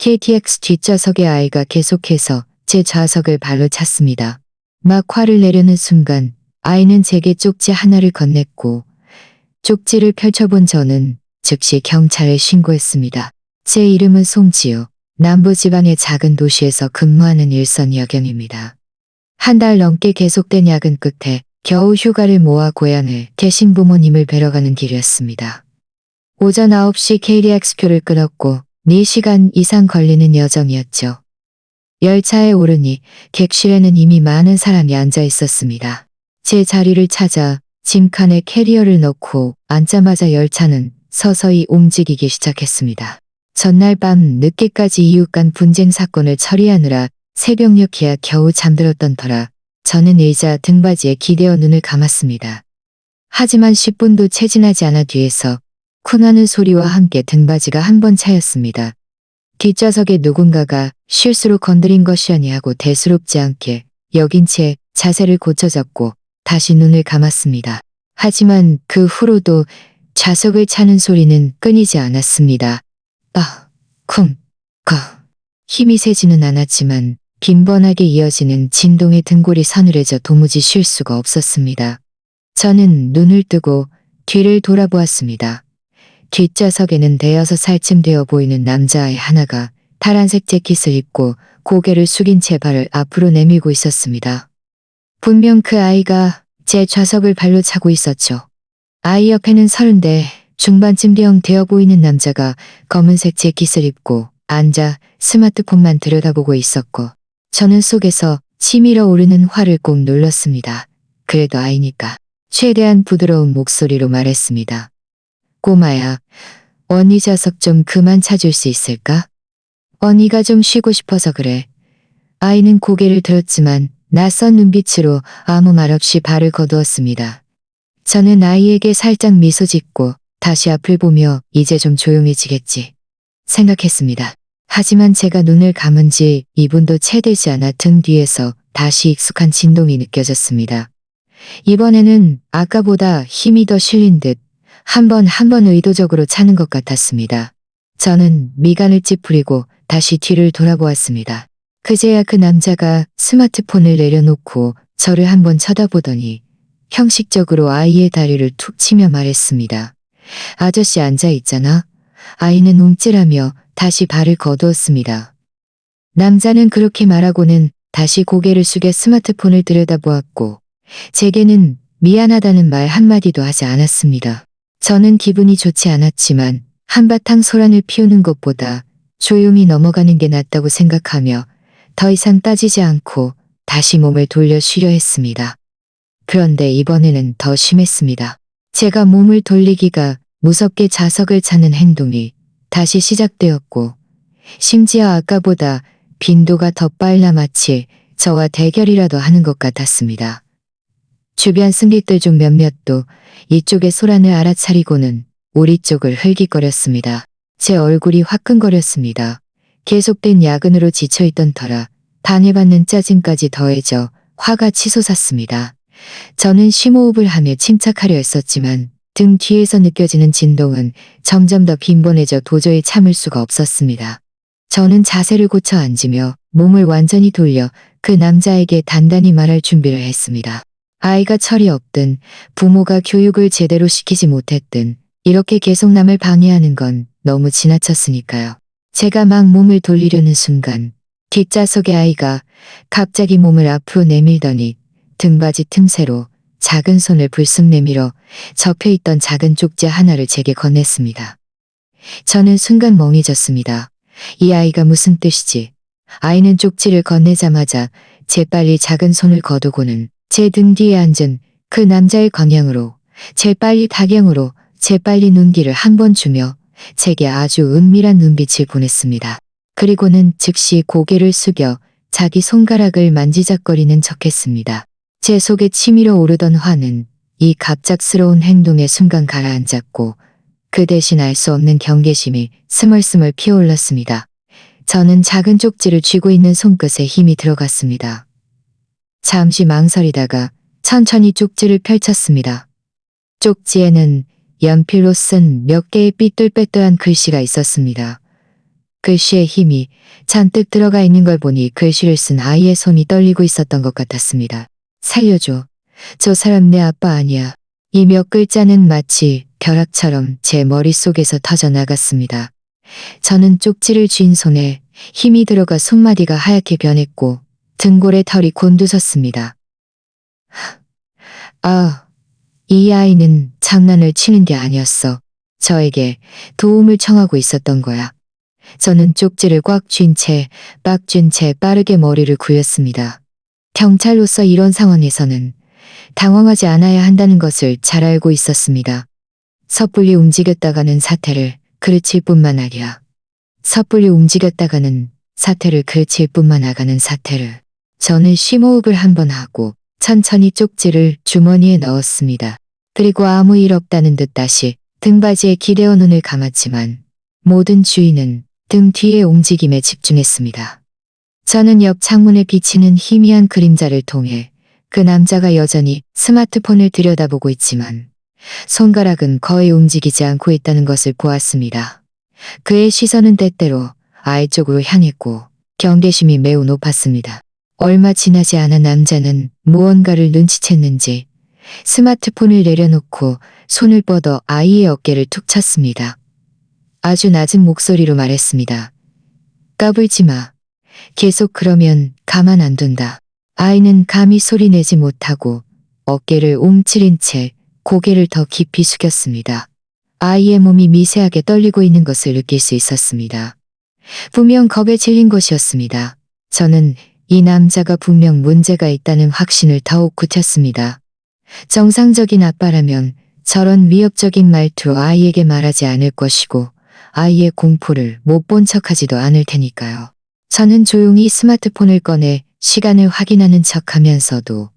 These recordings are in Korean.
KTX 뒷좌석의 아이가 계속해서 제 좌석을 발로 찼습니다. 막 화를 내려는 순간 아이는 제게 쪽지 하나를 건넸고 쪽지를 펼쳐본 저는 즉시 경찰에 신고했습니다. 제 이름은 송지우. 남부지방의 작은 도시에서 근무하는 일선 여경입니다. 한 달 넘게 계속된 야근 끝에 겨우 휴가를 모아 고향을 계신 부모님을 뵈러 가는 길이었습니다. 오전 9시 KTX표를 끊었고 4시간 이상 걸리는 여정이었죠. 열차에 오르니 객실에는 이미 많은 사람이 앉아 있었습니다. 제 자리를 찾아 짐칸에 캐리어를 넣고 앉자마자 열차는 서서히 움직이기 시작했습니다. 전날 밤 늦게까지 이웃 간 분쟁 사건을 처리하느라 새벽녘이야 겨우 잠들었던 터라 저는 의자 등받이에 기대어 눈을 감았습니다. 하지만 10분도 채 지나지 않아 뒤에서 쿵하는 소리와 함께 등받이가 한 번 차였습니다. 뒷좌석에 누군가가 실수로 건드린 것이 하고 대수롭지 않게 여긴 채 자세를 고쳐잡고 다시 눈을 감았습니다. 하지만 그 후로도 좌석을 차는 소리는 끊이지 않았습니다. 쿵, 힘이 세지는 않았지만 빈번하게 이어지는 진동의 등골이 서늘해져 도무지 쉴 수가 없었습니다. 저는 눈을 뜨고 뒤를 돌아보았습니다. 뒷좌석에는 6살쯤 되어 보이는 남자아이 하나가 파란색 재킷을 입고 고개를 숙인 채 발을 앞으로 내밀고 있었습니다. 분명 그 아이가 제 좌석을 발로 차고 있었죠. 아이 옆에는 30대 중반쯤 되어 보이는 남자가 검은색 재킷을 입고 앉아 스마트폰만 들여다보고 있었고 저는 속에서 치밀어 오르는 화를 꼭 눌렀습니다. 그래도 아이니까 최대한 부드러운 목소리로 말했습니다. 꼬마야, 언니 좌석 좀 그만 차줄 수 있을까? 언니가 좀 쉬고 싶어서 그래. 아이는 고개를 들었지만 낯선 눈빛으로 아무 말 없이 발을 거두었습니다. 저는 아이에게 살짝 미소 짓고 다시 앞을 보며 이제 좀 조용해지겠지 생각했습니다. 하지만 제가 눈을 감은 지 2분도 채 되지 않아 등 뒤에서 다시 익숙한 진동이 느껴졌습니다. 이번에는 아까보다 힘이 더 실린 듯 한 번 의도적으로 차는 것 같았습니다. 저는 미간을 찌푸리고 다시 뒤를 돌아보았습니다. 그제야 그 남자가 스마트폰을 내려놓고 저를 한번 쳐다보더니 형식적으로 아이의 다리를 툭 치며 말했습니다. 아저씨 앉아있잖아. 아이는 움찔하며 다시 발을 거두었습니다. 남자는 그렇게 말하고는 다시 고개를 숙여 스마트폰을 들여다보았고 제게는 미안하다는 말 한마디도 하지 않았습니다. 저는 기분이 좋지 않았지만 한바탕 소란을 피우는 것보다 조용히 넘어가는 게 낫다고 생각하며 더 이상 따지지 않고 다시 몸을 돌려 쉬려 했습니다. 그런데 이번에는 더 심했습니다. 제가 몸을 돌리기가 무섭게 좌석을 차는 행동이 다시 시작되었고 심지어 아까보다 빈도가 더 빨라 마치 저와 대결이라도 하는 것 같았습니다. 주변 승객들 중 몇몇도 이쪽의 소란을 알아차리고는 우리 쪽을 흘깃거렸습니다. 제 얼굴이 화끈거렸습니다. 계속된 야근으로 지쳐있던 터라 방해받는 짜증까지 더해져 화가 치솟았습니다. 저는 심호흡을 하며 침착하려 했었지만 등 뒤에서 느껴지는 진동은 점점 더 빈번해져 도저히 참을 수가 없었습니다. 저는 자세를 고쳐 앉으며 몸을 완전히 돌려 그 남자에게 단단히 말할 준비를 했습니다. 아이가 철이 없든 부모가 교육을 제대로 시키지 못했든 이렇게 계속 남을 방해하는 건 너무 지나쳤으니까요. 제가 막 몸을 돌리려는 순간 뒷좌석의 아이가 갑자기 몸을 앞으로 내밀더니 등받이 틈새로 작은 손을 불쑥 내밀어 접혀있던 작은 쪽지 하나를 제게 건넸습니다. 저는 순간 멍해졌습니다. 이 아이가 무슨 뜻이지? 아이는 쪽지를 건네자마자 재빨리 작은 손을 거두고는 제 등 뒤에 앉은 그 남자의 방향으로 재빨리 타경으로 재빨리 눈길을 한 번 주며 제게 아주 은밀한 눈빛을 보냈습니다. 그리고는 즉시 고개를 숙여 자기 손가락을 만지작거리는 척했습니다. 제 속에 치밀어 오르던 화는 이 갑작스러운 행동에 순간 가라앉았고 그 대신 알 수 없는 경계심이 스멀스멀 피어올랐습니다. 저는 작은 쪽지를 쥐고 있는 손끝에 힘이 들어갔습니다. 잠시 망설이다가 천천히 쪽지를 펼쳤습니다. 쪽지에는 연필로 쓴 몇 개의 삐뚤빼뚤한 글씨가 있었습니다. 글씨에 힘이 잔뜩 들어가 있는 걸 보니 글씨를 쓴 아이의 손이 떨리고 있었던 것 같았습니다. 살려줘. 저 사람 내 아빠 아니야. 이 몇 글자는 마치 벼락처럼 제 머릿속에서 터져나갔습니다. 저는 쪽지를 쥔 손에 힘이 들어가 손마디가 하얗게 변했고 등골에 털이 곤두섰습니다. 아, 이 아이는 장난을 치는 게 아니었어. 저에게 도움을 청하고 있었던 거야. 저는 쪽지를 꽉 쥔 채 빠르게 머리를 굴렸습니다. 경찰로서 이런 상황에서는 당황하지 않아야 한다는 것을 잘 알고 있었습니다. 섣불리 움직였다가는 사태를 그르칠 뿐만 아니라 섣불리 움직였다가는 사태를 그르칠 뿐만 아가는 사태를. 저는 심호흡을 한번 하고 천천히 쪽지를 주머니에 넣었습니다. 그리고 아무 일 없다는 듯 다시 등받이에 기대어 눈을 감았지만 모든 주의는 등 뒤의 움직임에 집중했습니다. 저는 옆 창문에 비치는 희미한 그림자를 통해 그 남자가 여전히 스마트폰을 들여다보고 있지만 손가락은 거의 움직이지 않고 있다는 것을 보았습니다. 그의 시선은 때때로 아이 쪽으로 향했고 경계심이 매우 높았습니다. 얼마 지나지 않아 남자는 무언가를 눈치챘는지 스마트폰을 내려놓고 손을 뻗어 아이의 어깨를 툭 쳤습니다. 아주 낮은 목소리로 말했습니다. 까불지 마. 계속 그러면 가만 안 둔다. 아이는 감히 소리내지 못하고 어깨를 움츠린 채 고개를 더 깊이 숙였습니다. 아이의 몸이 미세하게 떨리고 있는 것을 느낄 수 있었습니다. 분명 겁에 질린 것이었습니다. 저는 이 남자가 분명 문제가 있다는 확신을 더욱 굳혔습니다. 정상적인 아빠라면 저런 위협적인 말투로 아이에게 말하지 않을 것이고 아이의 공포를 못 본 척하지도 않을 테니까요. 저는 조용히 스마트폰을 꺼내 시간을 확인하는 척하면서도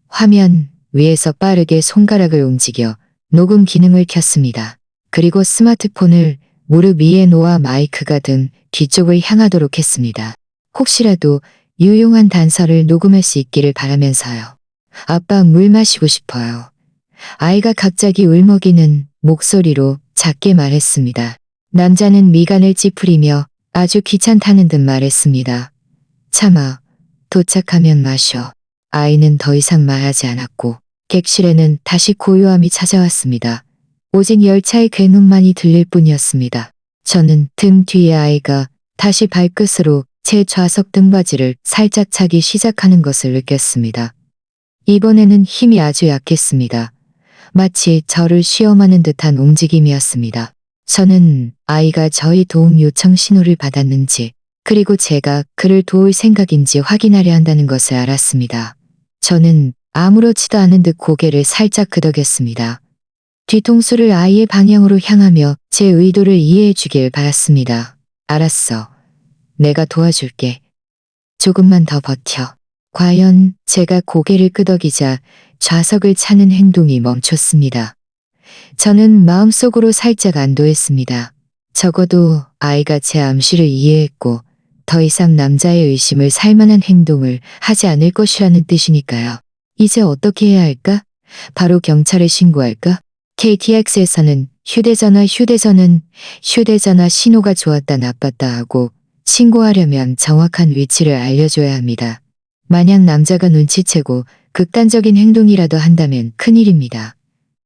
화면 위에서 빠르게 손가락을 움직여 녹음 기능을 켰습니다. 그리고 스마트폰을 무릎 위에 놓아 마이크가 등 뒤쪽을 향하도록 했습니다. 혹시라도 유용한 단서를 녹음할 수 있기를 바라면서요. 아빠 물 마시고 싶어요. 아이가 갑자기 울먹이는 목소리로 작게 말했습니다. 남자는 미간을 찌푸리며 아주 귀찮다는 듯 말했습니다. 참아, 도착하면 마셔. 아이는 더 이상 말하지 않았고 객실에는 다시 고요함이 찾아왔습니다. 오직 열차의 괴눈만이 들릴 뿐이었습니다. 저는 등 뒤에 아이가 다시 발끝으로 제 좌석 등받이를 살짝 차기 시작하는 것을 느꼈습니다. 이번에는 힘이 아주 약했습니다. 마치 저를 시험하는 듯한 움직임이었습니다. 저는 아이가 저희 도움 요청 신호를 받았는지 그리고 제가 그를 도울 생각인지 확인하려 한다는 것을 알았습니다. 저는 아무렇지도 않은 듯 고개를 살짝 끄덕였습니다. 뒤통수를 아이의 방향으로 향하며 제 의도를 이해해 주길 바랐습니다. 알았어. 내가 도와줄게. 조금만 더 버텨. 과연 제가 고개를 끄덕이자 좌석을 차는 행동이 멈췄습니다. 저는 마음속으로 살짝 안도했습니다. 적어도 아이가 제 암시를 이해했고 더 이상 남자의 의심을 살 만한 행동을 하지 않을 것이라는 뜻이니까요. 이제 어떻게 해야 할까? 바로 경찰에 신고할까? KTX에서는 휴대전화 신호가 좋았다 나빴다 하고 신고하려면 정확한 위치를 알려줘야 합니다. 만약 남자가 눈치채고 극단적인 행동이라도 한다면 큰일입니다.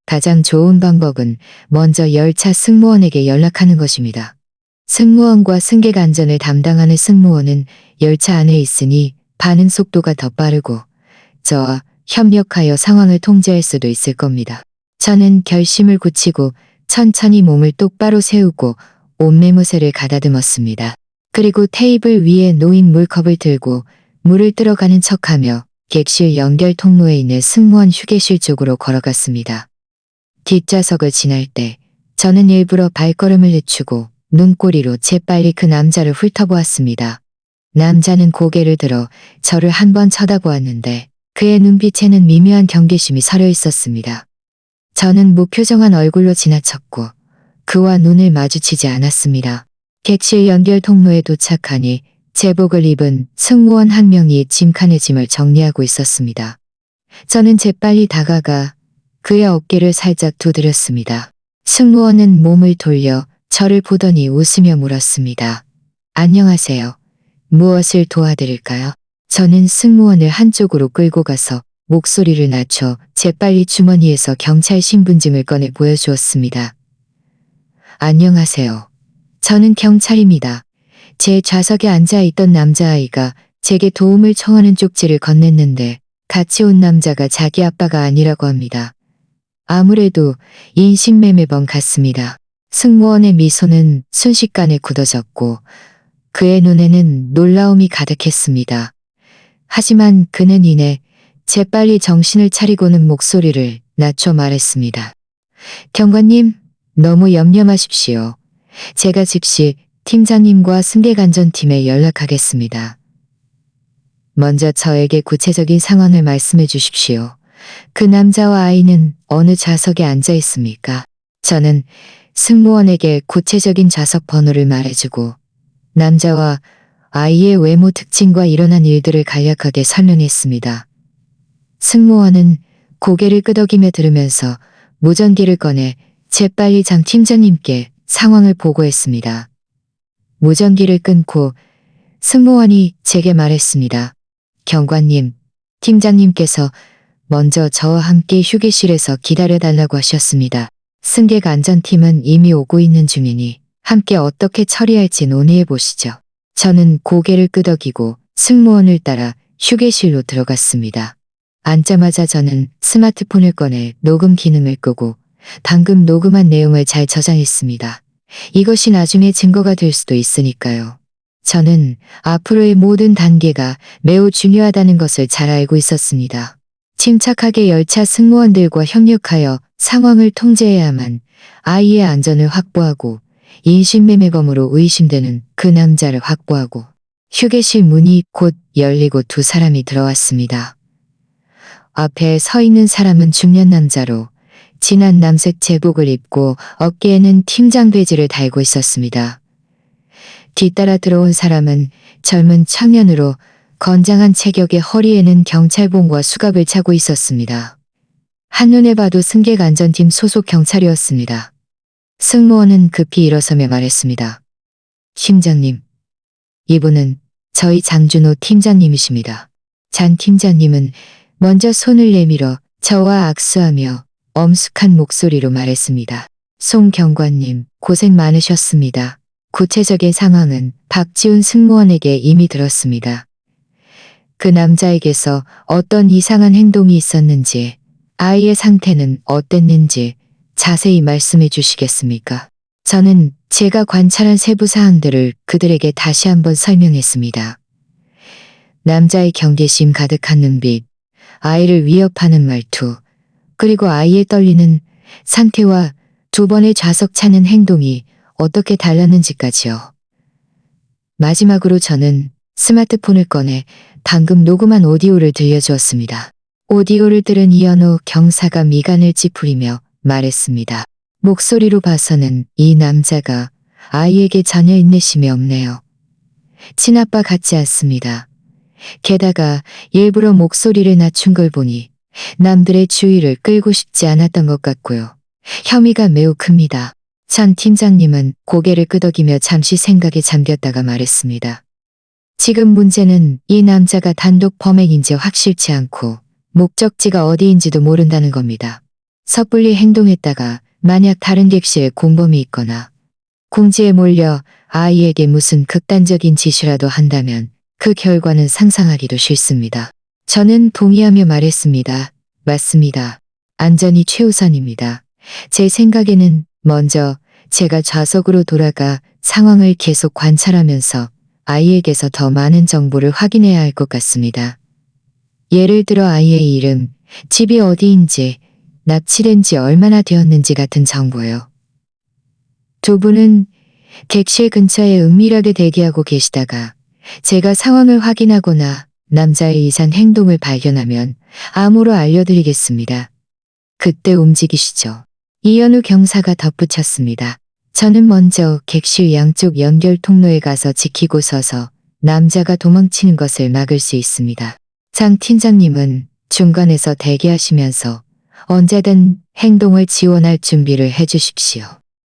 가장 좋은 방법은 먼저 열차 승무원에게 연락하는 것입니다. 승무원과 승객 안전을 담당하는 승무원은 열차 안에 있으니 반응 속도가 더 빠르고 저와 협력하여 상황을 통제할 수도 있을 겁니다. 저는 결심을 굳히고 천천히 몸을 똑바로 세우고 옷매무새를 가다듬었습니다. 그리고 테이블 위에 놓인 물컵을 들고 물을 들어가는 척하며 객실 연결 통로에 있는 승무원 휴게실 쪽으로 걸어갔습니다. 뒷좌석을 지날 때 저는 일부러 발걸음을 늦추고 눈꼬리로 재빨리 그 남자를 훑어보았습니다. 남자는 고개를 들어 저를 한번 쳐다보았는데 그의 눈빛에는 미묘한 경계심이 서려 있었습니다. 저는 무표정한 얼굴로 지나쳤고 그와 눈을 마주치지 않았습니다. 객실 연결 통로에 도착하니 제복을 입은 승무원 한 명이 짐칸의 짐을 정리하고 있었습니다. 저는 재빨리 다가가 그의 어깨를 살짝 두드렸습니다. 승무원은 몸을 돌려 저를 보더니 웃으며 물었습니다. 안녕하세요. 무엇을 도와드릴까요? 저는 승무원을 한쪽으로 끌고 가서 목소리를 낮춰 재빨리 주머니에서 경찰 신분증을 꺼내 보여주었습니다. 안녕하세요. 저는 경찰입니다. 제 좌석에 앉아있던 남자아이가 제게 도움을 청하는 쪽지를 건넸는데 같이 온 남자가 자기 아빠가 아니라고 합니다. 아무래도 인신매매범 같습니다. 승무원의 미소는 순식간에 굳어졌고 그의 눈에는 놀라움이 가득했습니다. 하지만 그는 이내 재빨리 정신을 차리고는 목소리를 낮춰 말했습니다. 경관님, 너무 염려 마십시오. 제가 즉시 팀장님과 승객안전팀에 연락하겠습니다. 먼저 저에게 구체적인 상황을 말씀해 주십시오. 그 남자와 아이는 어느 좌석에 앉아 있습니까? 저는 승무원에게 구체적인 좌석 번호를 말해주고 남자와 아이의 외모 특징과 일어난 일들을 간략하게 설명했습니다. 승무원은 고개를 끄덕이며 들으면서 무전기를 꺼내 재빨리 장 팀장님께 상황을 보고했습니다. 무전기를 끊고 승무원이 제게 말했습니다. 경관님, 팀장님께서 먼저 저와 함께 휴게실에서 기다려달라고 하셨습니다. 승객 안전팀은 이미 오고 있는 중이니 함께 어떻게 처리할지 논의해 보시죠. 저는 고개를 끄덕이고 승무원을 따라 휴게실로 들어갔습니다. 앉자마자 저는 스마트폰을 꺼내 녹음 기능을 끄고 방금 녹음한 내용을 잘 저장했습니다. 이것이 나중에 증거가 될 수도 있으니까요. 저는 앞으로의 모든 단계가 매우 중요하다는 것을 잘 알고 있었습니다. 침착하게 열차 승무원들과 협력하여 상황을 통제해야만 아이의 안전을 확보하고 인신매매범으로 의심되는 그 남자를 확보하고 휴게실 문이 곧 열리고 두 사람이 들어왔습니다. 앞에 서 있는 사람은 중년 남자로 진한 남색 제복을 입고 어깨에는 팀장 배지를 달고 있었습니다. 뒤따라 들어온 사람은 젊은 청년으로 건장한 체격에 허리에는 경찰봉과 수갑을 차고 있었습니다. 한눈에 봐도 승객 안전팀 소속 경찰이었습니다. 승무원은 급히 일어서며 말했습니다. 팀장님, 이분은 저희 장준호 팀장님이십니다. 장 팀장님은 먼저 손을 내밀어 저와 악수하며 엄숙한 목소리로 말했습니다. 송 경관님, 고생 많으셨습니다. 구체적인 상황은 박지훈 승무원에게 이미 들었습니다. 그 남자에게서 어떤 이상한 행동이 있었는지, 아이의 상태는 어땠는지 자세히 말씀해 주시겠습니까? 저는 제가 관찰한 세부 사항들을 그들에게 다시 한번 설명했습니다. 남자의 경계심 가득한 눈빛, 아이를 위협하는 말투, 그리고 아이의 떨리는 상태와 두 번의 좌석 차는 행동이 어떻게 달랐는지까지요. 마지막으로 저는 스마트폰을 꺼내 방금 녹음한 오디오를 들려주었습니다. 오디오를 들은 이현우 경사가 미간을 찌푸리며 말했습니다. 목소리로 봐서는 이 남자가 아이에게 전혀 인내심이 없네요. 친아빠 같지 않습니다. 게다가 일부러 목소리를 낮춘 걸 보니 남들의 주의를 끌고 싶지 않았던 것 같고요. 혐의가 매우 큽니다. 전 팀장님은 고개를 끄덕이며 잠시 생각에 잠겼다가 말했습니다. 지금 문제는 이 남자가 단독 범행인지 확실치 않고 목적지가 어디인지도 모른다는 겁니다. 섣불리 행동했다가 만약 다른 객실에 공범이 있거나 궁지에 몰려 아이에게 무슨 극단적인 지시라도 한다면 그 결과는 상상하기도 싫습니다. 저는 동의하며 말했습니다. 맞습니다. 안전이 최우선입니다. 제 생각에는 먼저 제가 좌석으로 돌아가 상황을 계속 관찰하면서 아이에게서 더 많은 정보를 확인해야 할 것 같습니다. 예를 들어 아이의 이름, 집이 어디인지, 납치된 지 얼마나 되었는지 같은 정보요. 두 분은 객실 근처에 은밀하게 대기하고 계시다가 제가 상황을 확인하거나 남자의 이상 행동을 발견하면 암호로 알려드리겠습니다. 그때 움직이시죠. 이현우 경사가 덧붙였습니다. 저는 먼저 객실 양쪽 연결 통로에 가서 지키고 서서 남자가 도망치는 것을 막을 수 있습니다. 장 팀장님은 중간에서 대기하시면서 언제든 행동을 지원할 준비를 해주십시오.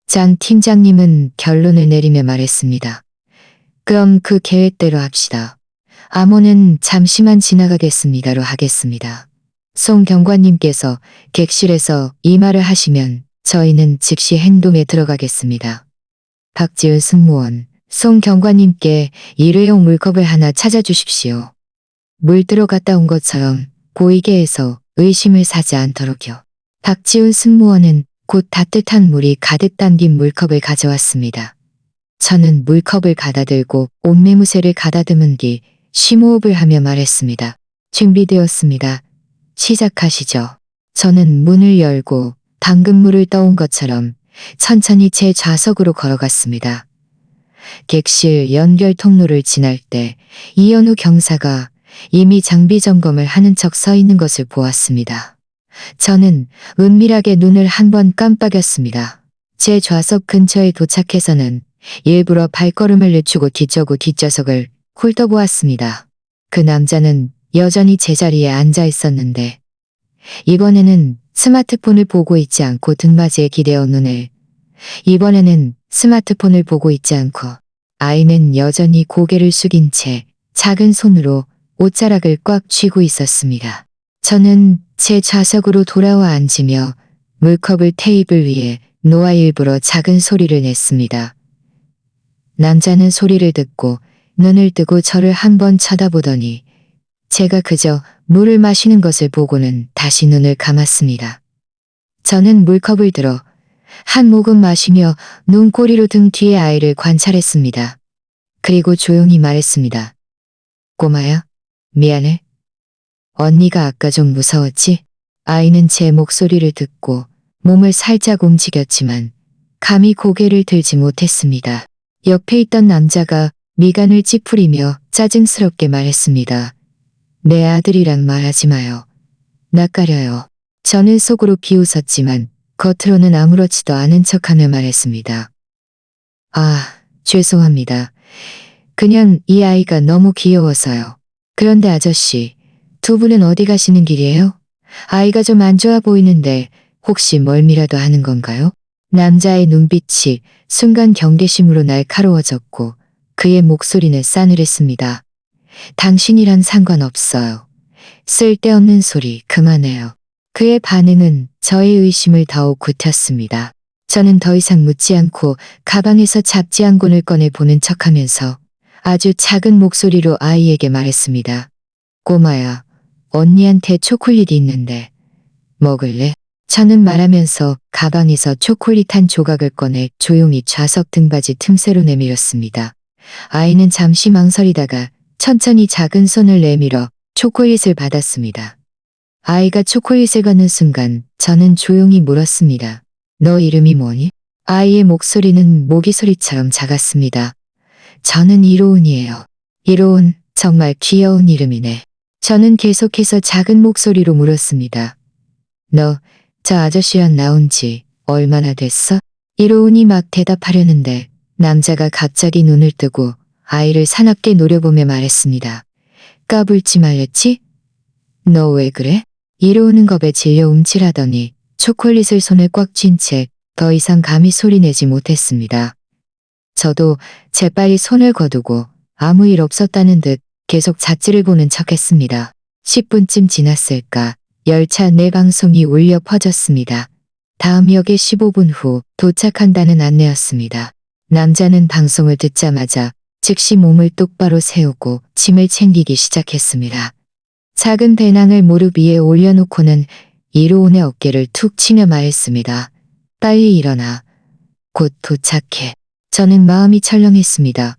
장 팀장님은 결론을 내리며 말했습니다. 그럼 그 계획대로 합시다. 암호는 잠시만 지나가겠습니다로 하겠습니다. 송 경관님께서 객실에서 이 말을 하시면 저희는 즉시 행동에 들어가겠습니다. 박지은 승무원, 송 경관님께 일회용 물컵을 하나 찾아주십시오. 물 들어갔다 온 것처럼 보이게 해서 의심을 사지 않도록요. 박지훈 승무원은 곧 따뜻한 물이 가득 담긴 물컵을 가져왔습니다. 저는 물컵을 가다들고 옷매무새를 가다듬은 뒤 심호흡을 하며 말했습니다. 준비되었습니다. 시작하시죠. 저는 문을 열고 방금 물을 떠온 것처럼 천천히 제 좌석으로 걸어갔습니다. 객실 연결 통로를 지날 때 이현우 경사가 이미 장비 점검을 하는 척 서 있는 것을 보았습니다. 저는 은밀하게 눈을 한 번 깜빡였습니다. 제 좌석 근처에 도착해서는 일부러 발걸음을 늦추고 뒤쩌고 뒷좌석을 훑어보았습니다. 그 남자는 여전히 제자리에 앉아 있었는데 이번에는 스마트폰을 보고 있지 않고 등받이에 기대어 눈을 이번에는 스마트폰을 보고 있지 않고 아이는 여전히 고개를 숙인 채 작은 손으로 옷자락을 꽉 쥐고 있었습니다. 저는 제 좌석으로 돌아와 앉으며 물컵을 테이블 위에 놓아 일부러 작은 소리를 냈습니다. 남자는 소리를 듣고 눈을 뜨고 저를 한번 쳐다보더니 제가 그저 물을 마시는 것을 보고는 다시 눈을 감았습니다. 저는 물컵을 들어 한 모금 마시며 눈꼬리로 등 뒤의 아이를 관찰했습니다. 그리고 조용히 말했습니다. 꼬마야, 미안해. 언니가 아까 좀 무서웠지? 아이는 제 목소리를 듣고 몸을 살짝 움직였지만 감히 고개를 들지 못했습니다. 옆에 있던 남자가 미간을 찌푸리며 짜증스럽게 말했습니다. 내 아들이란 말하지 마요. 낯가려요. 저는 속으로 비웃었지만 겉으로는 아무렇지도 않은 척하며 말했습니다. 아, 죄송합니다. 그냥 이 아이가 너무 귀여워서요. 그런데 아저씨, 두 분은 어디 가시는 길이에요? 아이가 좀 안 좋아 보이는데 혹시 멀미라도 하는 건가요? 남자의 눈빛이 순간 경계심으로 날카로워졌고 그의 목소리는 싸늘했습니다. 당신이란 상관없어요. 쓸데없는 소리 그만해요. 그의 반응은 저의 의심을 더욱 굳혔습니다. 저는 더 이상 묻지 않고 가방에서 잡지 한 권을 꺼내 보는 척하면서 아주 작은 목소리로 아이에게 말했습니다. 꼬마야, 언니한테 초콜릿이 있는데 먹을래? 저는 말하면서 가방에서 초콜릿 한 조각을 꺼내 조용히 좌석 등받이 틈새로 내밀었습니다. 아이는 잠시 망설이다가 천천히 작은 손을 내밀어 초콜릿을 받았습니다. 아이가 초콜릿을 받는 순간 저는 조용히 물었습니다. 너 이름이 뭐니? 아이의 목소리는 모기 소리처럼 작았습니다. 저는 이로운이에요. 이로운, 정말 귀여운 이름이네. 저는 계속해서 작은 목소리로 물었습니다. 너 저 아저씨랑 나온 지 얼마나 됐어? 이로운이 막 대답하려는데 남자가 갑자기 눈을 뜨고 아이를 사납게 노려보며 말했습니다. 까불지 말랬지? 너 왜 그래? 이로운은 겁에 질려 움찔하더니 초콜릿을 손에 꽉 쥔 채 더 이상 감히 소리내지 못했습니다. 저도 재빨리 손을 거두고 아무 일 없었다는 듯 계속 잡지를 보는 척했습니다. 10분쯤 지났을까 열차 내 방송이 울려 퍼졌습니다. 다음 역에 15분 후 도착한다는 안내였습니다. 남자는 방송을 듣자마자 즉시 몸을 똑바로 세우고 짐을 챙기기 시작했습니다. 작은 배낭을 무릎 위에 올려놓고는 이로운의 어깨를 툭 치며 말했습니다. 빨리 일어나. 곧 도착해. 저는 마음이 철렁했습니다.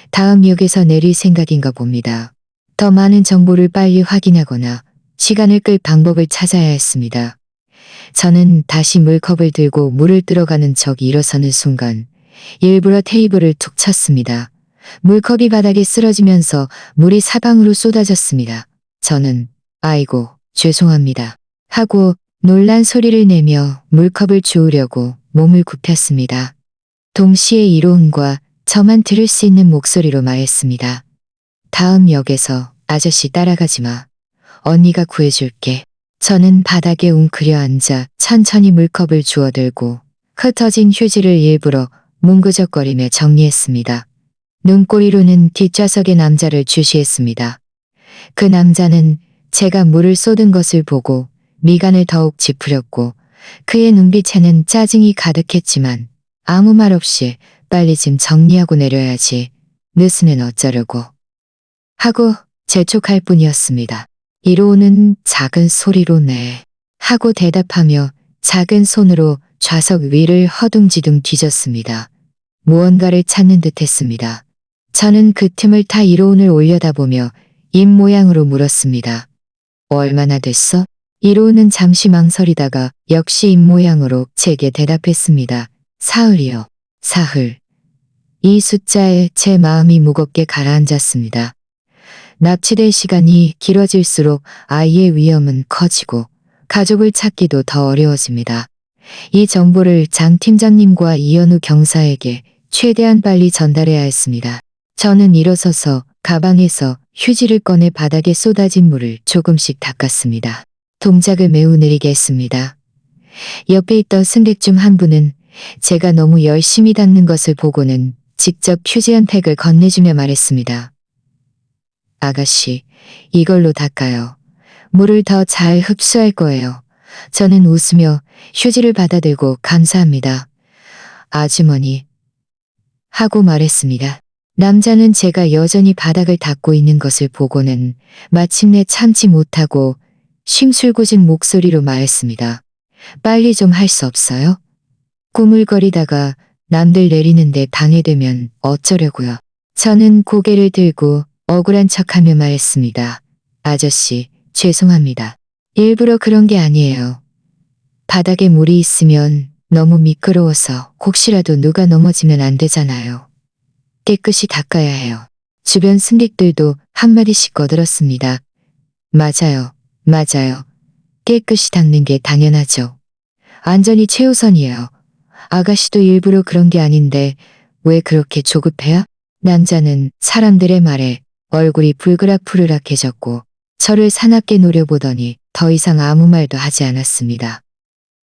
다음 역에서 내릴 생각인가 봅니다. 더 많은 정보를 빨리 확인하거나 시간을 끌 방법을 찾아야 했습니다. 저는 다시 물컵을 들고 물을 들어가는 척 일어서는 순간 일부러 테이블을 툭 쳤습니다. 물컵이 바닥에 쓰러지면서 물이 사방으로 쏟아졌습니다. 저는 아이고 죄송합니다 하고 놀란 소리를 내며 물컵을 주우려고 몸을 굽혔습니다. 동시에 이로운과 저만 들을 수 있는 목소리로 말했습니다. 다음 역에서 아저씨 따라가지 마. 언니가 구해줄게. 저는 바닥에 웅크려 앉아 천천히 물컵을 주워들고 흩어진 휴지를 일부러 뭉그적거리며 정리했습니다. 눈꼬리로는 뒷좌석의 남자를 주시했습니다. 그 남자는 제가 물을 쏟은 것을 보고 미간을 더욱 찌푸렸고 그의 눈빛에는 짜증이 가득했지만 아무 말 없이 빨리 짐 정리하고 내려야지. 늦으면 어쩌려고. 하고 재촉할 뿐이었습니다. 이로우는 작은 소리로 네. 하고 대답하며 작은 손으로 좌석 위를 허둥지둥 뒤졌습니다. 무언가를 찾는 듯 했습니다. 저는 그 틈을 타 이로운을 올려다보며 입 모양으로 물었습니다. 얼마나 됐어? 이로운은 잠시 망설이다가 역시 입 모양으로 제게 대답했습니다. 사흘이요. 사흘. 이 숫자에 제 마음이 무겁게 가라앉았습니다. 납치될 시간이 길어질수록 아이의 위험은 커지고 가족을 찾기도 더 어려워집니다. 이 정보를 장 팀장님과 이현우 경사에게 최대한 빨리 전달해야 했습니다. 저는 일어서서 가방에서 휴지를 꺼내 바닥에 쏟아진 물을 조금씩 닦았습니다. 동작을 매우 느리게 했습니다. 옆에 있던 승객 중 한 분은 제가 너무 열심히 닦는 것을 보고는 직접 휴지 한 팩을 건네주며 말했습니다. 아가씨, 이걸로 닦아요. 물을 더 잘 흡수할 거예요. 저는 웃으며 휴지를 받아들고 감사합니다. 아주머니. 하고 말했습니다. 남자는 제가 여전히 바닥을 닦고 있는 것을 보고는 마침내 참지 못하고 쉼술궂은 목소리로 말했습니다. 빨리 좀 할 수 없어요? 꾸물거리다가 남들 내리는데 방해되면 어쩌려고요. 저는 고개를 들고 억울한 척하며 말했습니다. 아저씨, 죄송합니다. 일부러 그런 게 아니에요. 바닥에 물이 있으면 너무 미끄러워서 혹시라도 누가 넘어지면 안 되잖아요. 깨끗이 닦아야 해요. 주변 승객들도 한마디씩 거들었습니다. 맞아요. 맞아요. 깨끗이 닦는 게 당연하죠. 안전이 최우선이에요. 아가씨도 일부러 그런 게 아닌데 왜 그렇게 조급해요? 남자는 사람들의 말에 얼굴이 불그락푸르락해졌고 저를 사납게 노려보더니 더 이상 아무 말도 하지 않았습니다.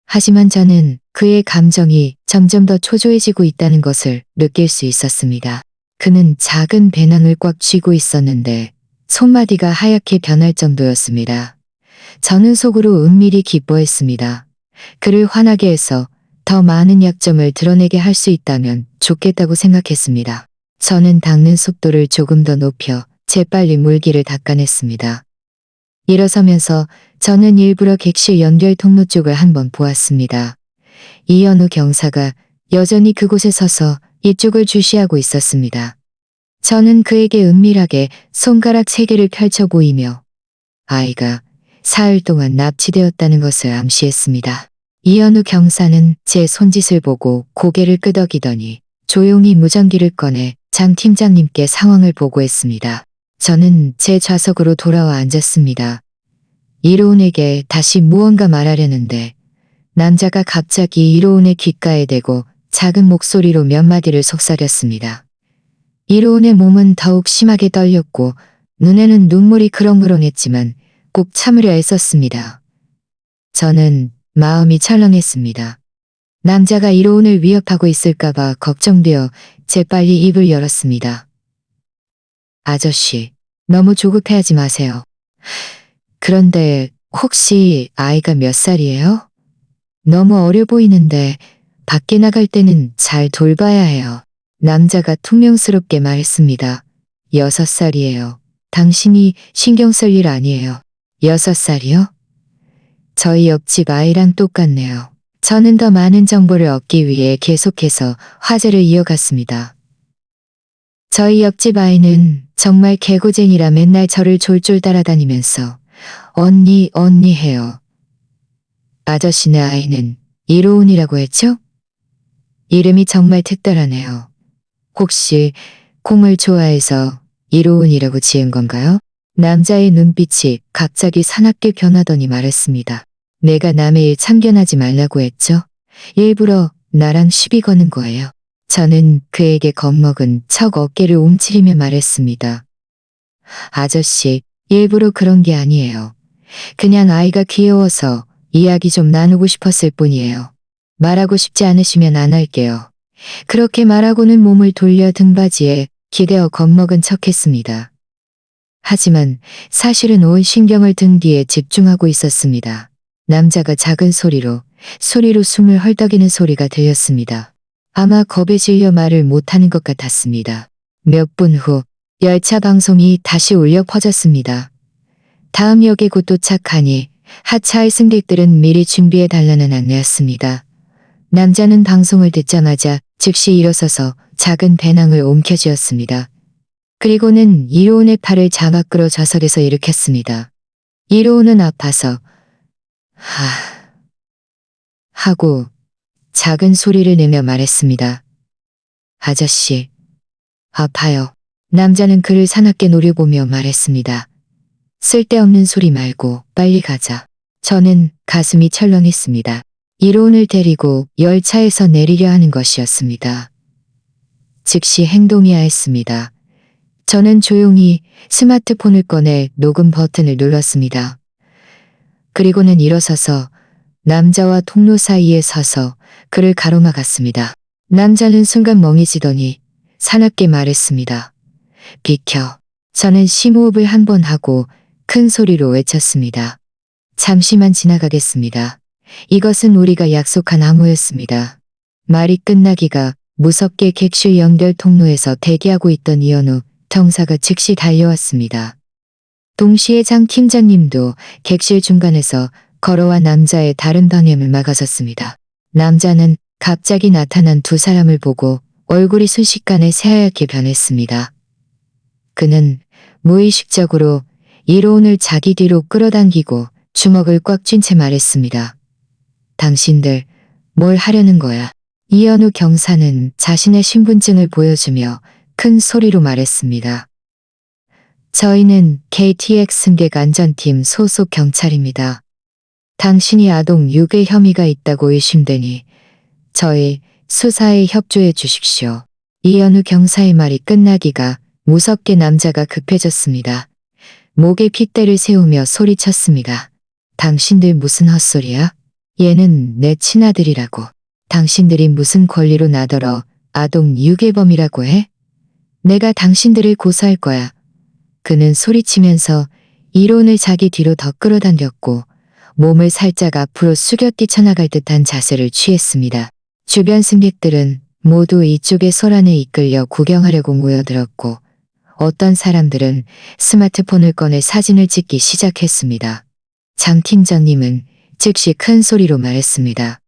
하지만 저는 그의 감정이 점점 더 초조해지고 있다는 것을 느낄 수 있었습니다. 그는 작은 배낭을 꽉 쥐고 있었는데 손마디가 하얗게 변할 정도였습니다. 저는 속으로 은밀히 기뻐했습니다. 그를 화나게 해서 더 많은 약점을 드러내게 할 수 있다면 좋겠다고 생각했습니다. 저는 닦는 속도를 조금 더 높여 재빨리 물기를 닦아냈습니다. 일어서면서 저는 일부러 객실 연결 통로 쪽을 한번 보았습니다. 이현우 경사가 여전히 그곳에 서서 이쪽을 주시하고 있었습니다. 저는 그에게 은밀하게 손가락 3개를 펼쳐 보이며 아이가 사흘 동안 납치되었다는 것을 암시했습니다. 이현우 경사는 제 손짓을 보고 고개를 끄덕이더니 조용히 무전기를 꺼내 장 팀장님께 상황을 보고했습니다. 저는 제 좌석으로 돌아와 앉았습니다. 이로운에게 다시 무언가 말하려는데 남자가 갑자기 이로운의 귓가에 대고 작은 목소리로 몇 마디를 속삭였습니다. 이로운의 몸은 더욱 심하게 떨렸고 눈에는 눈물이 그렁그렁했지만 꼭 참으려 애썼습니다. 저는 마음이 철렁했습니다. 남자가 이로운을 위협하고 있을까봐 걱정되어 재빨리 입을 열었습니다. 아저씨, 너무 조급해하지 마세요. 그런데 혹시 아이가 몇 살이에요? 너무 어려 보이는데 밖에 나갈 때는 잘 돌봐야 해요. 남자가 퉁명스럽게 말했습니다. 6살이에요. 당신이 신경 쓸 일 아니에요. 6살이요? 저희 옆집 아이랑 똑같네요. 저는 더 많은 정보를 얻기 위해 계속해서 화제를 이어갔습니다. 저희 옆집 아이는 정말 개고쟁이라 맨날 저를 졸졸 따라다니면서 언니 해요. 아저씨네 아이는 이로운이라고 했죠? 이름이 정말 특별하네요. 혹시 콩을 좋아해서 이로운이라고 지은 건가요? 남자의 눈빛이 갑자기 사납게 변하더니 말했습니다. 내가 남의 일 참견하지 말라고 했죠? 일부러 나랑 시비 거는 거예요. 저는 그에게 겁먹은 척 어깨를 움츠리며 말했습니다. 아저씨, 일부러 그런 게 아니에요. 그냥 아이가 귀여워서 이야기 좀 나누고 싶었을 뿐이에요. 말하고 싶지 않으시면 안 할게요. 그렇게 말하고는 몸을 돌려 등받이에 기대어 겁먹은 척했습니다. 하지만 사실은 온 신경을 등 뒤에 집중하고 있었습니다. 남자가 작은 소리로 숨을 헐떡이는 소리가 들렸습니다. 아마 겁에 질려 말을 못하는 것 같았습니다. 몇 분 후 열차 방송이 다시 울려 퍼졌습니다. 다음 역에 곧 도착하니 하차할 승객들은 미리 준비해 달라는 안내였습니다. 남자는 방송을 듣자마자 즉시 일어서서 작은 배낭을 옮겨쥐었습니다. 그리고는 이로운의 팔을 잡아 끌어 좌석에서 일으켰습니다. 이로운은 아파서 하고 작은 소리를 내며 말했습니다. 아저씨, 아파요. 남자는 그를 사납게 노려보며 말했습니다. 쓸데없는 소리 말고 빨리 가자. 저는 가슴이 철렁했습니다. 이로운을 데리고 열차에서 내리려 하는 것이었습니다. 즉시 행동해야 했습니다. 저는 조용히 스마트폰을 꺼내 녹음 버튼을 눌렀습니다. 그리고는 일어서서 남자와 통로 사이에 서서 그를 가로막았습니다. 남자는 순간 멍해지더니 사납게 말했습니다. 비켜. 저는 심호흡을 한 번 하고 큰 소리로 외쳤습니다. 잠시만 지나가겠습니다. 이것은 우리가 약속한 항우였습니다. 말이 끝나기가 무섭게 객실 연결 통로에서 대기하고 있던 이현우 경사가 즉시 달려왔습니다. 동시에 장 팀장님도 객실 중간에서 걸어와 남자의 다른 방향을 막아섰습니다. 남자는 갑자기 나타난 두 사람을 보고 얼굴이 순식간에 새하얗게 변했습니다. 그는 무의식적으로 이로운을 자기 뒤로 끌어당기고 주먹을 꽉 쥔 채 말했습니다. 당신들 뭘 하려는 거야? 이현우 경사는 자신의 신분증을 보여주며 큰 소리로 말했습니다. 저희는 KTX 승객 안전팀 소속 경찰입니다. 당신이 아동 유괴 혐의가 있다고 의심되니 저희 수사에 협조해 주십시오. 이현우 경사의 말이 끝나기가 무섭게 남자가 급해졌습니다. 목에 핏대를 세우며 소리쳤습니다. 당신들 무슨 헛소리야? 얘는 내 친아들이라고. 당신들이 무슨 권리로 나더러 아동 유괴범이라고 해? 내가 당신들을 고소할 거야. 그는 소리치면서 이론을 자기 뒤로 더 끌어당겼고 몸을 살짝 앞으로 숙여 뛰쳐나갈 듯한 자세를 취했습니다. 주변 승객들은 모두 이쪽의 소란에 이끌려 구경하려고 모여들었고 어떤 사람들은 스마트폰을 꺼내 사진을 찍기 시작했습니다. 장 팀장님은 즉시 큰 소리로 말했습니다.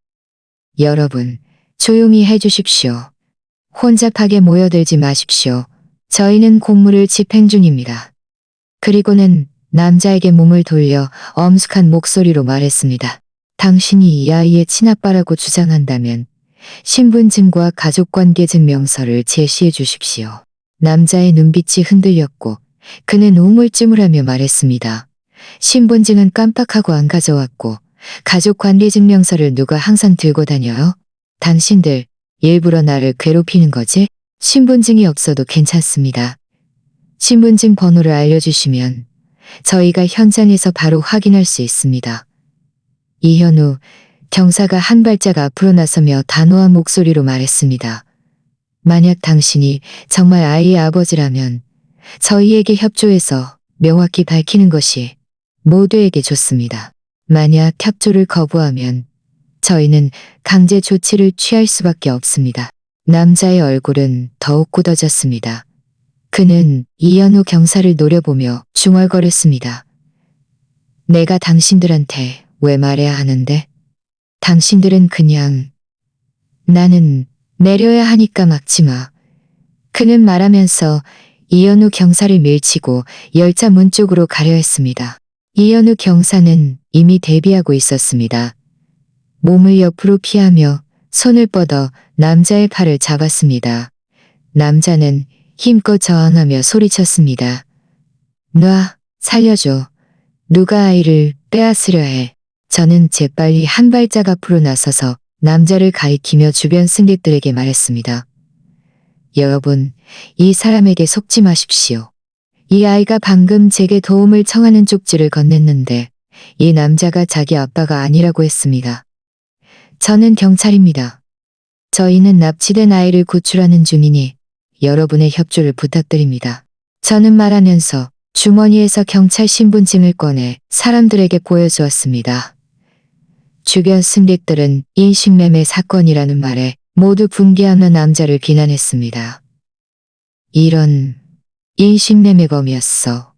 여러분, 조용히 해주십시오. 혼잡하게 모여들지 마십시오. 저희는 공무를 집행 중입니다. 그리고는 남자에게 몸을 돌려 엄숙한 목소리로 말했습니다. 당신이 이 아이의 친아빠라고 주장한다면 신분증과 가족관계증명서를 제시해 주십시오. 남자의 눈빛이 흔들렸고 그는 우물쭈물하며 말했습니다. 신분증은 깜빡하고 안 가져왔고 가족관계증명서를 누가 항상 들고 다녀요? 당신들 일부러 나를 괴롭히는 거지? 신분증이 없어도 괜찮습니다. 신분증 번호를 알려주시면 저희가 현장에서 바로 확인할 수 있습니다. 이현우 경사가 한 발짝 앞으로 나서며 단호한 목소리로 말했습니다. 만약 당신이 정말 아이의 아버지라면 저희에게 협조해서 명확히 밝히는 것이 모두에게 좋습니다. 만약 협조를 거부하면 저희는 강제 조치를 취할 수밖에 없습니다. 남자의 얼굴은 더욱 굳어졌습니다. 그는 이현우 경사를 노려보며 중얼거렸습니다. 내가 당신들한테 왜 말해야 하는데? 당신들은 그냥 나는 내려야 하니까 막지 마. 그는 말하면서 이현우 경사를 밀치고 열차 문 쪽으로 가려 했습니다. 이현우 경사는 이미 대비하고 있었습니다. 몸을 옆으로 피하며 손을 뻗어 남자의 팔을 잡았습니다. 남자는 힘껏 저항하며 소리쳤습니다. 놔, 살려줘. 누가 아이를 빼앗으려 해. 저는 재빨리 한 발짝 앞으로 나서서 남자를 가리키며 주변 승객들에게 말했습니다. 여러분, 이 사람에게 속지 마십시오. 이 아이가 방금 제게 도움을 청하는 쪽지를 건넸는데 이 남자가 자기 아빠가 아니라고 했습니다. 저는 경찰입니다. 저희는 납치된 아이를 구출하는 중이니 여러분의 협조를 부탁드립니다. 저는 말하면서 주머니에서 경찰 신분증을 꺼내 사람들에게 보여주었습니다. 주변 승객들은 인신매매 사건이라는 말에 모두 분개하며 남자를 비난했습니다. 이런 인신매매범이었어.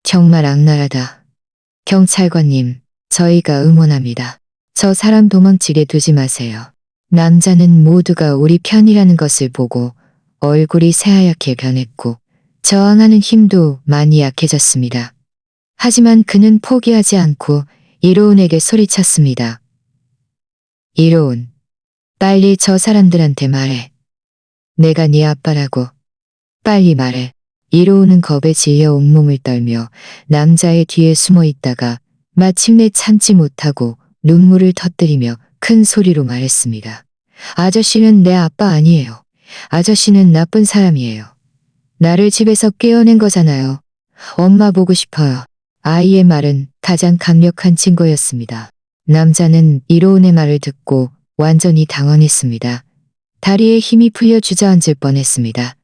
정말 악랄하다. 경찰관님, 저희가 응원합니다. 저 사람 도망치게 두지 마세요. 남자는 모두가 우리 편이라는 것을 보고 얼굴이 새하얗게 변했고 저항하는 힘도 많이 약해졌습니다. 하지만 그는 포기하지 않고 이로운에게 소리쳤습니다. 이로운, 빨리 저 사람들한테 말해. 내가 네 아빠라고. 빨리 말해. 이로운은 겁에 질려 온몸을 떨며 남자의 뒤에 숨어 있다가 마침내 참지 못하고 눈물을 터뜨리며 큰 소리로 말했습니다. 아저씨는 내 아빠 아니에요. 아저씨는 나쁜 사람이에요. 나를 집에서 깨어낸 거잖아요. 엄마 보고 싶어요. 아이의 말은 가장 강력한 증거였습니다. 남자는 이로운의 말을 듣고 완전히 당황했습니다. 다리에 힘이 풀려 주저앉을 뻔했습니다.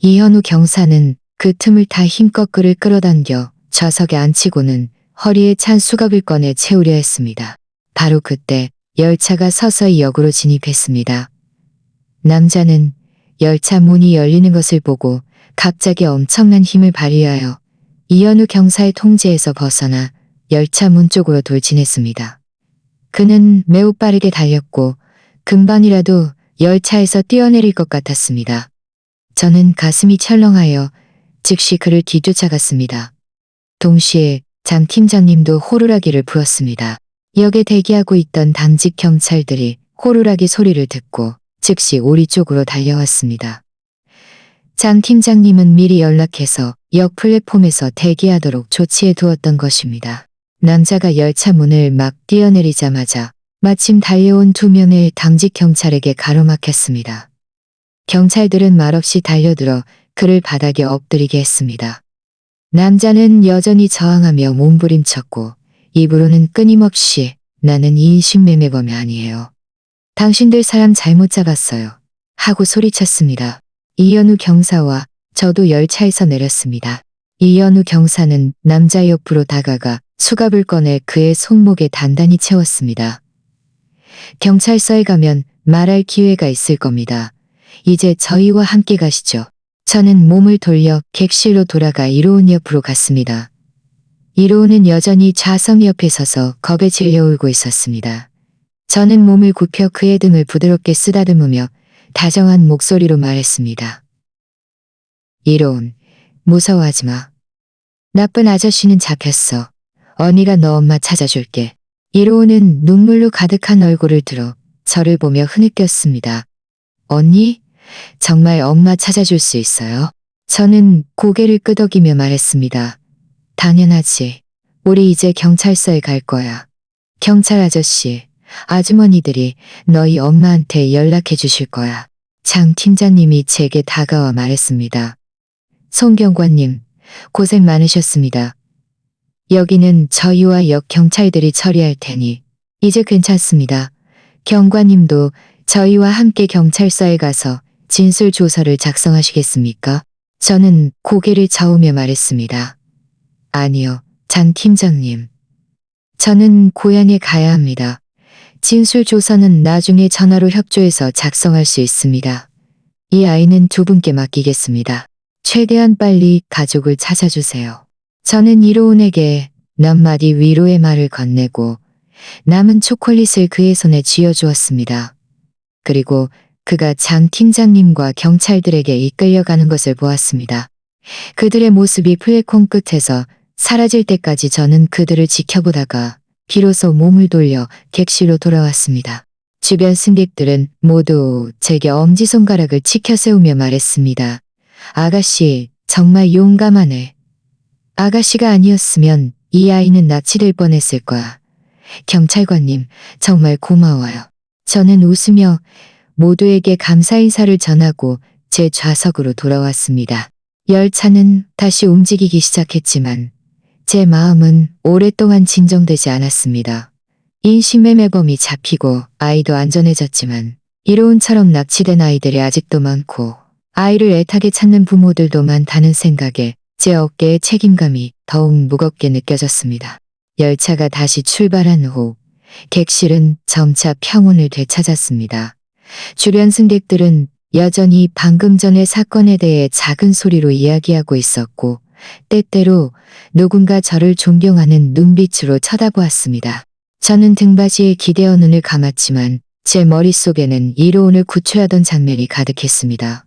이현우 경사는 그 틈을 타 힘껏 그를 끌어당겨 좌석에 앉히고는 허리에 찬 수갑을 꺼내 채우려 했습니다. 바로 그때 열차가 서서히 역으로 진입했습니다. 남자는 열차 문이 열리는 것을 보고 갑자기 엄청난 힘을 발휘하여 이현우 경사의 통제에서 벗어나 열차 문 쪽으로 돌진했습니다. 그는 매우 빠르게 달렸고 금방이라도 열차에서 뛰어내릴 것 같았습니다. 저는 가슴이 철렁하여 즉시 그를 뒤쫓아갔습니다. 동시에 장 팀장님도 호루라기를 불었습니다. 역에 대기하고 있던 당직 경찰들이 호루라기 소리를 듣고 즉시 우리 쪽으로 달려왔습니다. 장 팀장님은 미리 연락해서 역 플랫폼에서 대기하도록 조치해 두었던 것입니다. 남자가 열차 문을 막 뛰어내리자마자 마침 달려온 2명의 당직 경찰에게 가로막혔습니다. 경찰들은 말없이 달려들어 그를 바닥에 엎드리게 했습니다. 남자는 여전히 저항하며 몸부림쳤고 입으로는 끊임없이 나는 인신매매범이 아니에요. 당신들 사람 잘못 잡았어요. 하고 소리쳤습니다. 이현우 경사와 저도 열차에서 내렸습니다. 이현우 경사는 남자 옆으로 다가가 수갑을 꺼내 그의 손목에 단단히 채웠습니다. 경찰서에 가면 말할 기회가 있을 겁니다. 이제 저희와 함께 가시죠. 저는 몸을 돌려 객실로 돌아가 이로운 옆으로 갔습니다. 이로운은 여전히 좌석 옆에 서서 겁에 질려 울고 있었습니다. 저는 몸을 굽혀 그의 등을 부드럽게 쓰다듬으며 다정한 목소리로 말했습니다. 이로운, 무서워하지 마. 나쁜 아저씨는 잡혔어. 언니가 너 엄마 찾아줄게. 이로운은 눈물로 가득한 얼굴을 들어 저를 보며 흐느꼈습니다. 언니? 정말 엄마 찾아줄 수 있어요? 저는 고개를 끄덕이며 말했습니다. 당연하지. 우리 이제 경찰서에 갈 거야. 경찰 아저씨, 아주머니들이 너희 엄마한테 연락해 주실 거야. 장 팀장님이 제게 다가와 말했습니다. 송 경관님, 고생 많으셨습니다. 여기는 저희와 역 경찰들이 처리할 테니 이제 괜찮습니다. 경관님도 저희와 함께 경찰서에 가서 진술 조서를 작성하시겠습니까? 저는 고개를 저으며 말했습니다. 아니요, 장 팀장님. 저는 고향에 가야 합니다. 진술 조서는 나중에 전화로 협조해서 작성할 수 있습니다. 이 아이는 두 분께 맡기겠습니다. 최대한 빨리 가족을 찾아주세요. 저는 이로운에게 몇 마디 위로의 말을 건네고 남은 초콜릿을 그의 손에 쥐어주었습니다. 그리고 그가 장 팀장님과 경찰들에게 이끌려가는 것을 보았습니다. 그들의 모습이 플랫폼 끝에서 사라질 때까지 저는 그들을 지켜보다가 비로소 몸을 돌려 객실로 돌아왔습니다. 주변 승객들은 모두 제게 엄지손가락을 치켜 세우며 말했습니다. 아가씨, 정말 용감하네. 아가씨가 아니었으면 이 아이는 납치될 뻔했을 거야. 경찰관님, 정말 고마워요. 저는 웃으며 모두에게 감사 인사를 전하고 제 좌석으로 돌아왔습니다. 열차는 다시 움직이기 시작했지만 제 마음은 오랫동안 진정되지 않았습니다. 인신매매범이 잡히고 아이도 안전해졌지만 이로운처럼 납치된 아이들이 아직도 많고 아이를 애타게 찾는 부모들도 많다는 생각에 제 어깨에 책임감이 더욱 무겁게 느껴졌습니다. 열차가 다시 출발한 후 객실은 점차 평온을 되찾았습니다. 주변 승객들은 여전히 방금 전의 사건에 대해 작은 소리로 이야기하고 있었고 때때로 누군가 저를 존경하는 눈빛으로 쳐다보았습니다. 저는 등받이에 기대어 눈을 감았지만 제 머릿속에는 이로운을 구출하던 장면이 가득했습니다.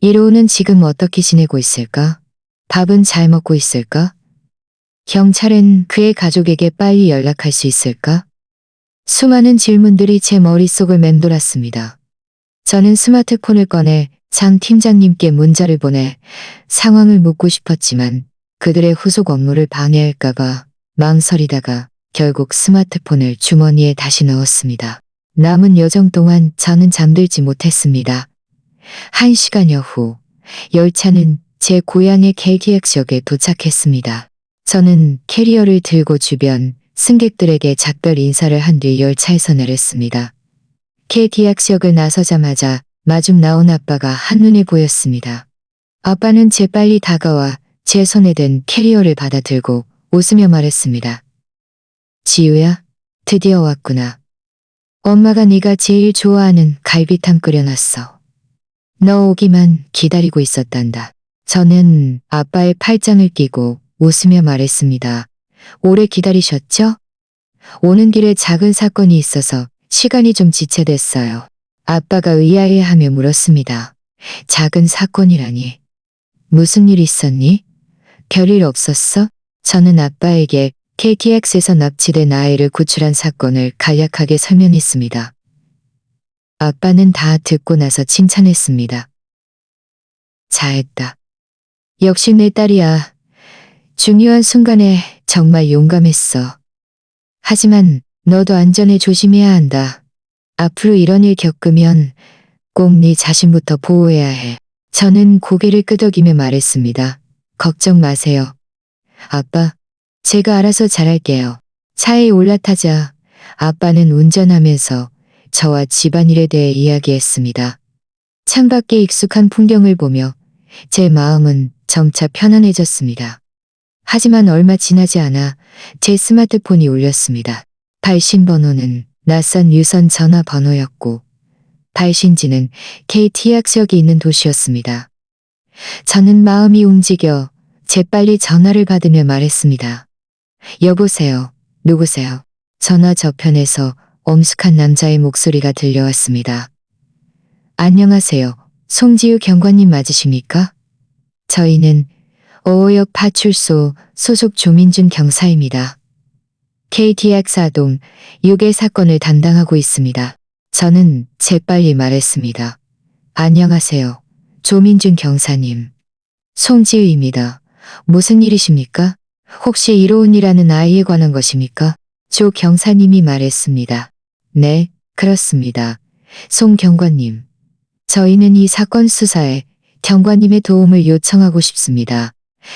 이로운은 지금 어떻게 지내고 있을까? 밥은 잘 먹고 있을까? 경찰은 그의 가족에게 빨리 연락할 수 있을까? 수많은 질문들이 제 머릿속을 맴돌았습니다. 저는 스마트폰을 꺼내 장 팀장님께 문자를 보내 상황을 묻고 싶었지만 그들의 후속 업무를 방해할까봐 망설이다가 결국 스마트폰을 주머니에 다시 넣었습니다. 남은 여정 동안 저는 잠들지 못했습니다. 1시간여 후 열차는 제 고향의 KTX역에 도착했습니다. 저는 캐리어를 들고 주변 승객들에게 작별 인사를 한 뒤 열차에서 내렸습니다. KTX역을 나서자마자 마중 나온 아빠가 한눈에 보였습니다. 아빠는 재빨리 다가와 제 손에 든 캐리어를 받아 들고 웃으며 말했습니다. 지우야, 드디어 왔구나. 엄마가 네가 제일 좋아하는 갈비탕 끓여놨어. 너 오기만 기다리고 있었단다. 저는 아빠의 팔짱을 끼고 웃으며 말했습니다. 오래 기다리셨죠? 오는 길에 작은 사건이 있어서 시간이 좀 지체됐어요. 아빠가 의아해하며 물었습니다. 작은 사건이라니. 무슨 일 있었니? 별일 없었어? 저는 아빠에게 KTX에서 납치된 아이를 구출한 사건을 간략하게 설명했습니다. 아빠는 다 듣고 나서 칭찬했습니다. 잘했다. 역시 내 딸이야. 중요한 순간에 정말 용감했어. 하지만 너도 안전에 조심해야 한다. 앞으로 이런 일 겪으면 꼭 네 자신부터 보호해야 해. 저는 고개를 끄덕이며 말했습니다. 걱정 마세요. 아빠, 제가 알아서 잘할게요. 차에 올라타자 아빠는 운전하면서 저와 집안일에 대해 이야기했습니다. 창밖에 익숙한 풍경을 보며 제 마음은 점차 편안해졌습니다. 하지만 얼마 지나지 않아 제 스마트폰이 울렸습니다. 발신 번호는 낯선 유선 전화 번호였고 발신지는 KTX역이 있는 도시였습니다. 저는 마음이 움직여 재빨리 전화를 받으며 말했습니다. 여보세요. 누구세요? 전화 저편에서 엄숙한 남자의 목소리가 들려왔습니다. 안녕하세요. 송지우 경관님 맞으십니까? 저희는 어호역 파출소 소속 조민준 경사입니다. KTX 아동 유괴 사건을 담당하고 있습니다. 저는 재빨리 말했습니다. 안녕하세요. 조민준 경사님. 송지우입니다. 무슨 일이십니까? 혹시 이로운이라는 아이에 관한 것입니까? 조 경사님이 말했습니다. 네, 그렇습니다. 송 경관님. 저희는 이 사건 수사에 경관님의 도움을 요청하고 싶습니다.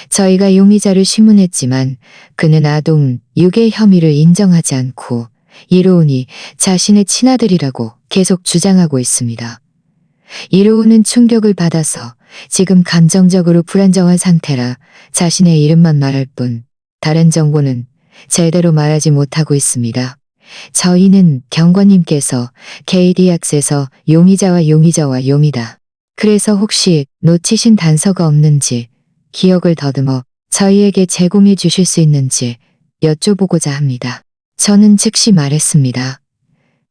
저희가 용의자를 신문했지만 그는 아동 유괴 혐의를 인정하지 않고 이로운이 자신의 친아들이라고 계속 주장하고 있습니다. 이로운은 충격을 받아서 지금 감정적으로 불안정한 상태라 자신의 이름만 말할 뿐 다른 정보는 제대로 말하지 못하고 있습니다. 저희는 경관님께서 KTX에서 용의자와 용의다. 그래서 혹시 놓치신 단서가 없는지 기억을 더듬어 저희에게 제공해 주실 수 있는지 여쭤보고자 합니다. 저는 즉시 말했습니다.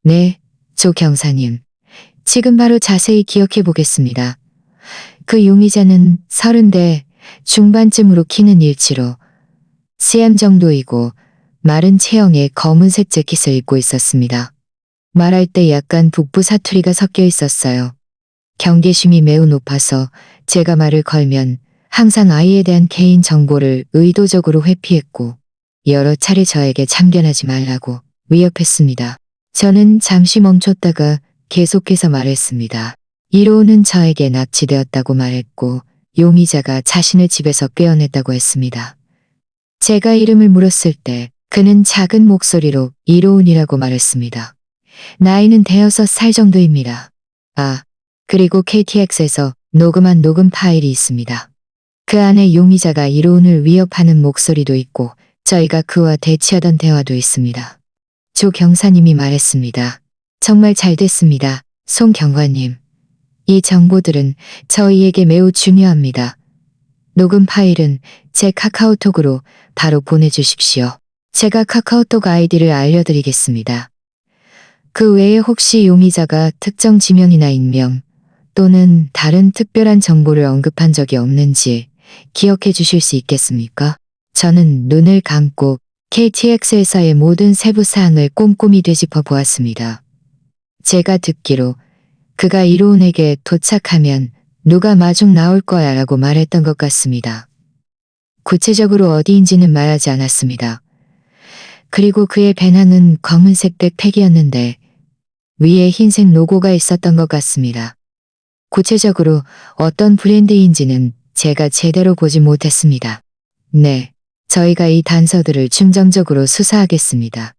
네, 조 경사님. 지금 바로 자세히 기억해 보겠습니다. 그 용의자는 30대 중반쯤으로 키는 일치로 CM 정도이고 마른 체형에 검은색 재킷을 입고 있었습니다. 말할 때 약간 북부 사투리가 섞여 있었어요. 경계심이 매우 높아서 제가 말을 걸면 항상 아이에 대한 개인 정보를 의도적으로 회피했고 여러 차례 저에게 참견하지 말라고 위협했습니다. 저는 잠시 멈췄다가 계속해서 말했습니다. 이로운은 저에게 납치되었다고 말했고 용의자가 자신을 집에서 꿰어냈다고 했습니다. 제가 이름을 물었을 때 그는 작은 목소리로 이로운이라고 말했습니다. 나이는 6살 정도입니다. 아, 그리고 KTX에서 녹음한 녹음 파일이 있습니다. 그 안에 용의자가 이로운을 위협하는 목소리도 있고 저희가 그와 대치하던 대화도 있습니다. 조 경사님이 말했습니다. 정말 잘 됐습니다. 송 경관님. 이 정보들은 저희에게 매우 중요합니다. 녹음 파일은 제 카카오톡으로 바로 보내주십시오. 제가 카카오톡 아이디를 알려드리겠습니다. 그 외에 혹시 용의자가 특정 지명이나 인명 또는 다른 특별한 정보를 언급한 적이 없는지 기억해 주실 수 있겠습니까? 저는 눈을 감고 KTX 회사의 모든 세부 사항을 꼼꼼히 되짚어 보았습니다. 제가 듣기로 그가 이로운에게 도착하면 누가 마중 나올 거야 라고 말했던 것 같습니다. 구체적으로 어디인지는 말하지 않았습니다. 그리고 그의 배낭은 검은색 백팩이었는데 위에 흰색 로고가 있었던 것 같습니다. 구체적으로 어떤 브랜드인지는 제가 제대로 보지 못했습니다. 네, 저희가 이 단서들을 중점적으로 수사하겠습니다.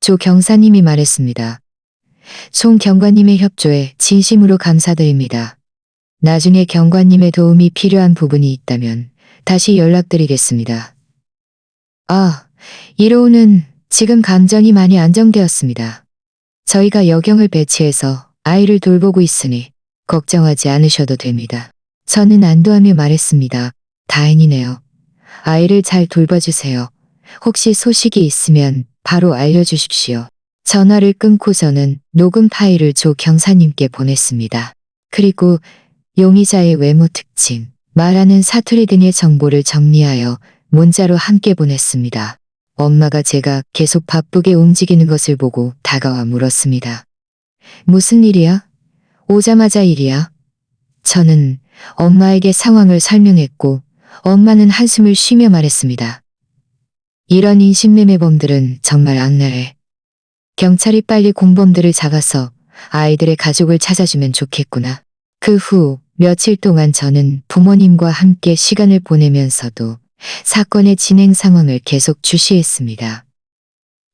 조 경사님이 말했습니다. 송 경관님의 협조에 진심으로 감사드립니다. 나중에 경관님의 도움이 필요한 부분이 있다면 다시 연락드리겠습니다. 아, 이로우는 지금 감정이 많이 안정되었습니다. 저희가 여경을 배치해서 아이를 돌보고 있으니 걱정하지 않으셔도 됩니다. 저는 안도하며 말했습니다. 다행이네요. 아이를 잘 돌봐주세요. 혹시 소식이 있으면 바로 알려주십시오. 전화를 끊고 저는 녹음 파일을 조 경사님께 보냈습니다. 그리고 용의자의 외모 특징, 말하는 사투리 등의 정보를 정리하여 문자로 함께 보냈습니다. 엄마가 제가 계속 바쁘게 움직이는 것을 보고 다가와 물었습니다. 무슨 일이야? 오자마자 일이야? 저는 엄마에게 상황을 설명했고 엄마는 한숨을 쉬며 말했습니다. 이런 인신매매범들은 정말 악랄해. 경찰이 빨리 공범들을 잡아서 아이들의 가족을 찾아주면 좋겠구나. 그 후 며칠 동안 저는 부모님과 함께 시간을 보내면서도 사건의 진행 상황을 계속 주시했습니다.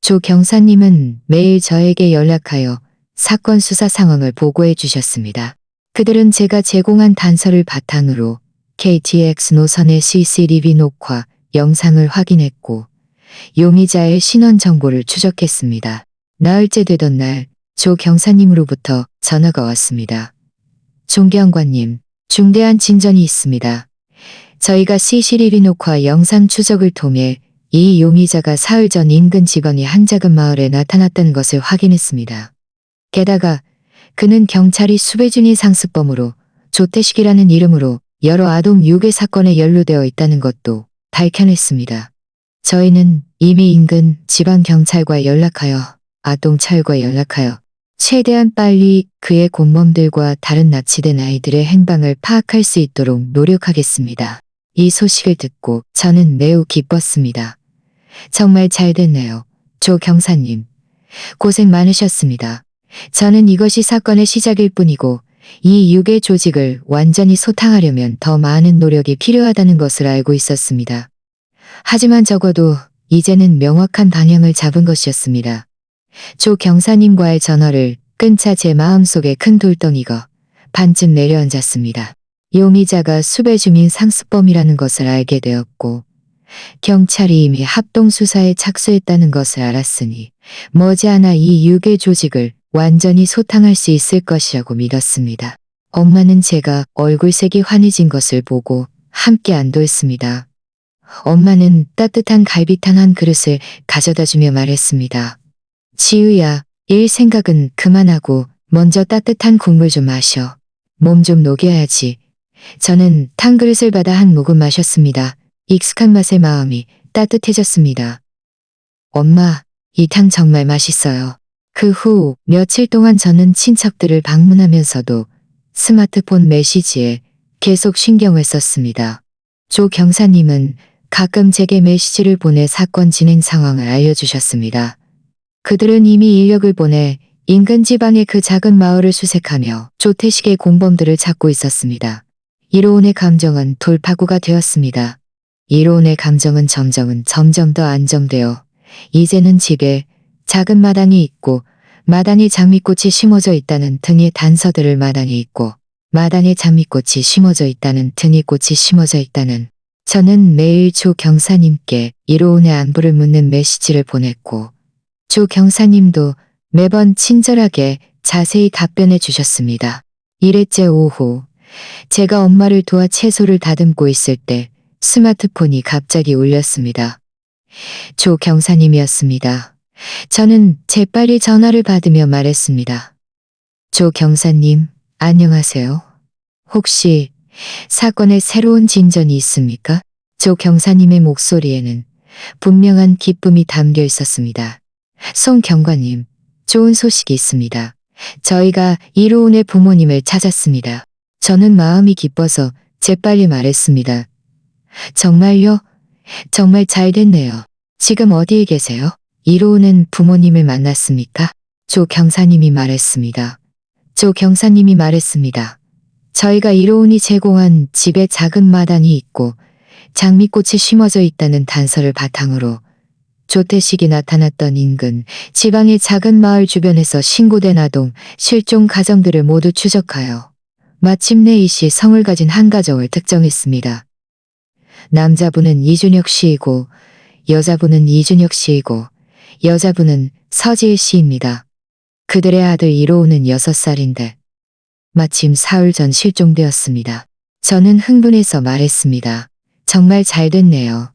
조 경사님은 매일 저에게 연락하여 사건 수사 상황을 보고해 주셨습니다. 그들은 제가 제공한 단서를 바탕으로 KTX 노선의 CCTV 녹화 영상을 확인했고 용의자의 신원 정보를 추적했습니다. 나흘째 되던 날 조 경사님으로부터 전화가 왔습니다. 존경관님, 중대한 진전이 있습니다. 저희가 CCTV 녹화 영상 추적을 통해 이 용의자가 사흘 전 인근 지방의 한 작은 마을에 나타났다는 것을 확인했습니다. 게다가 그는 경찰이 수배 중인 상습범으로 조태식이라는 이름으로 여러 아동 유괴 사건에 연루되어 있다는 것도 밝혀냈습니다. 저희는 이미 인근 지방경찰과 연락하여 아동철과 연락하여 최대한 빨리 그의 공범들과 다른 납치된 아이들의 행방을 파악할 수 있도록 노력하겠습니다. 이 소식을 듣고 저는 매우 기뻤습니다. 정말 잘 됐네요. 조 경사님. 고생 많으셨습니다. 저는 이것이 사건의 시작일 뿐이고 이 유괴 조직을 완전히 소탕하려면 더 많은 노력이 필요하다는 것을 알고 있었습니다. 하지만 적어도 이제는 명확한 방향을 잡은 것이었습니다. 조 경사님과의 전화를 끊자 제 마음속에 큰 돌덩이가 반쯤 내려앉았습니다. 용의자가 수배 중인 상습범이라는 것을 알게 되었고 경찰이 이미 합동수사에 착수했다는 것을 알았으니 머지않아 이 유괴 조직을 완전히 소탕할 수 있을 것이라고 믿었습니다. 엄마는 제가 얼굴색이 환해진 것을 보고 함께 안도했습니다. 엄마는 따뜻한 갈비탕 한 그릇을 가져다주며 말했습니다. 지우야, 일 생각은 그만하고 먼저 따뜻한 국물 좀 마셔. 몸 좀 녹여야지. 저는 탕 그릇을 받아 한 모금 마셨습니다. 익숙한 맛에 마음이 따뜻해졌습니다. 엄마, 이 탕 정말 맛있어요. 그 후 며칠 동안 저는 친척들을 방문하면서도 스마트폰 메시지에 계속 신경을 썼습니다. 조 경사님은 가끔 제게 메시지를 보내 사건 진행 상황을 알려주셨습니다. 그들은 이미 인력을 보내 인근 지방의 그 작은 마을을 수색하며 조태식의 공범들을 찾고 있었습니다. 이로운의 감정은 돌파구가 되었습니다. 이로운의 감정은 점점 더 안정되어 이제는 집에 작은 마당이 있고 마당에 장미꽃이 심어져 있다는 등의 단서들을 마당에 있고 마당에 장미꽃이 심어져 있다는, 등이꽃이 심어져 있다는. 저는 매일 조 경사님께 이로운의 안부를 묻는 메시지를 보냈고 조 경사님도 매번 친절하게 자세히 답변해 주셨습니다. 일회째 오후 제가 엄마를 도와 채소를 다듬고 있을 때 스마트폰이 갑자기 울렸습니다. 조 경사님이었습니다. 저는 재빨리 전화를 받으며 말했습니다. 조 경사님, 안녕하세요. 혹시 사건에 새로운 진전이 있습니까? 조 경사님의 목소리에는 분명한 기쁨이 담겨 있었습니다. 송 경관님, 좋은 소식이 있습니다. 저희가 이로운의 부모님을 찾았습니다. 저는 마음이 기뻐서 재빨리 말했습니다. 정말요? 정말 잘 됐네요. 지금 어디에 계세요? 이로운은 부모님을 만났습니까? 조 경사님이 말했습니다. 조 경사님이 말했습니다. 저희가 이로운이 제공한 집에 작은 마당이 있고 장미꽃이 심어져 있다는 단서를 바탕으로 조태식이 나타났던 인근 지방의 작은 마을 주변에서 신고된 아동, 실종 가정들을 모두 추적하여 마침내 이 씨 성을 가진 한 가정을 특정했습니다. 남자분은 이준혁 씨이고 여자분은 이준혁 씨이고 여자분은 서지혜 씨입니다. 그들의 아들 이로운은 6살인데 마침 사흘 전 실종되었습니다. 저는 흥분해서 말했습니다. 정말 잘 됐네요.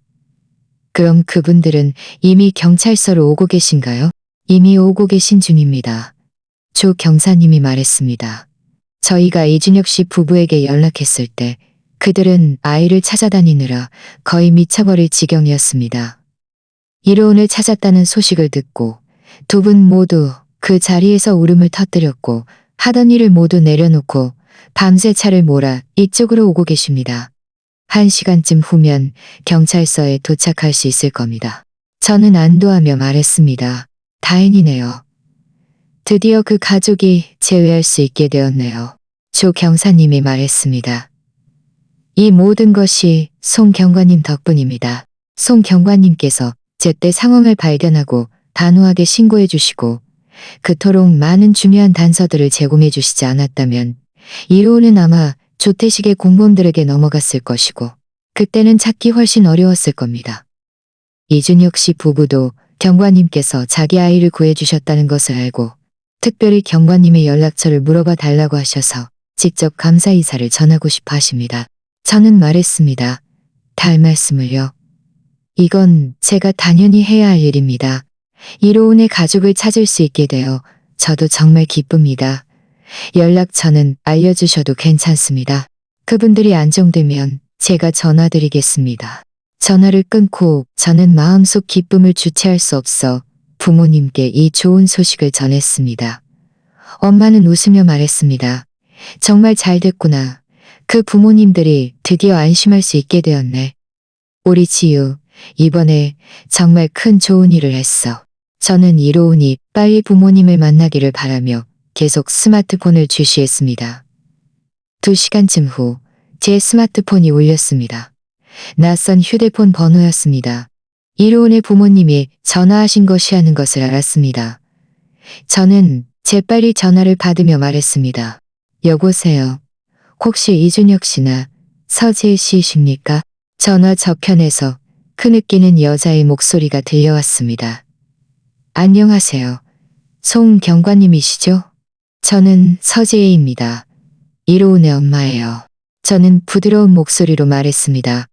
그럼 그분들은 이미 경찰서로 오고 계신가요? 이미 오고 계신 중입니다. 조 경사님이 말했습니다. 저희가 이준혁 씨 부부에게 연락했을 때 그들은 아이를 찾아다니느라 거의 미쳐버릴 지경이었습니다. 이로운을 찾았다는 소식을 듣고 두 분 모두 그 자리에서 울음을 터뜨렸고 하던 일을 모두 내려놓고 밤새 차를 몰아 이쪽으로 오고 계십니다. 1시간쯤 후면 경찰서에 도착할 수 있을 겁니다. 저는 안도하며 말했습니다. 다행이네요. 드디어 그 가족이 제외할 수 있게 되었네요. 조 경사님이 말했습니다. 이 모든 것이 송 경관님 덕분입니다. 송 경관님께서 제때 상황을 발견하고 단호하게 신고해 주시고 그토록 많은 중요한 단서들을 제공해 주시지 않았다면 이로운은 아마 조태식의 공범들에게 넘어갔을 것이고 그때는 찾기 훨씬 어려웠을 겁니다. 이준혁 씨 부부도 경관님께서 자기 아이를 구해주셨다는 것을 알고 특별히 경관님의 연락처를 물어봐 달라고 하셔서 직접 감사 인사를 전하고 싶어 하십니다. 저는 말했습니다. 다 할 말씀을요. 이건 제가 당연히 해야 할 일입니다. 이로운의 가족을 찾을 수 있게 되어 저도 정말 기쁩니다. 연락처는 알려주셔도 괜찮습니다. 그분들이 안정되면 제가 전화드리겠습니다. 전화를 끊고 저는 마음속 기쁨을 주체할 수 없어 부모님께 이 좋은 소식을 전했습니다. 엄마는 웃으며 말했습니다. 정말 잘 됐구나. 그 부모님들이 드디어 안심할 수 있게 되었네. 우리 지유, 이번에 정말 큰 좋은 일을 했어. 저는 이로운이 빨리 부모님을 만나기를 바라며 계속 스마트폰을 주시했습니다. 2시간쯤 후 제 스마트폰이 울렸습니다. 낯선 휴대폰 번호였습니다. 이로운의 부모님이 전화하신 것이 하는 것을 알았습니다. 저는 재빨리 전화를 받으며 말했습니다. 여보세요. 혹시 이준혁 씨나 서지혜 씨이십니까? 전화 저편에서 크느끼는 여자의 목소리가 들려왔습니다. 안녕하세요. 송 경관님이시죠? 저는 서지혜입니다. 이로운의 엄마예요. 저는 부드러운 목소리로 말했습니다.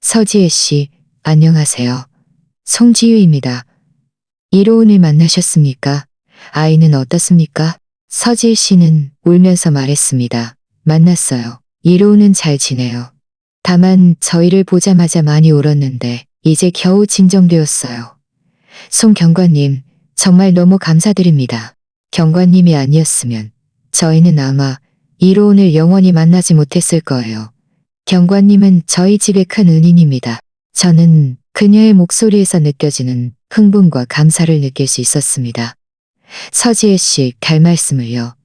서지혜 씨, 안녕하세요. 송지유입니다. 이로운을 만나셨습니까? 아이는 어떻습니까? 서지혜 씨는 울면서 말했습니다. 만났어요. 이로운은 잘 지내요. 다만 저희를 보자마자 많이 울었는데 이제 겨우 진정되었어요. 송 경관님, 정말 너무 감사드립니다. 경관님이 아니었으면 저희는 아마 이로운을 영원히 만나지 못했을 거예요. 경관님은 저희 집의 큰 은인입니다. 저는 그녀의 목소리에서 느껴지는 흥분과 감사를 느낄 수 있었습니다. 서지혜 씨, 갈 말씀을요.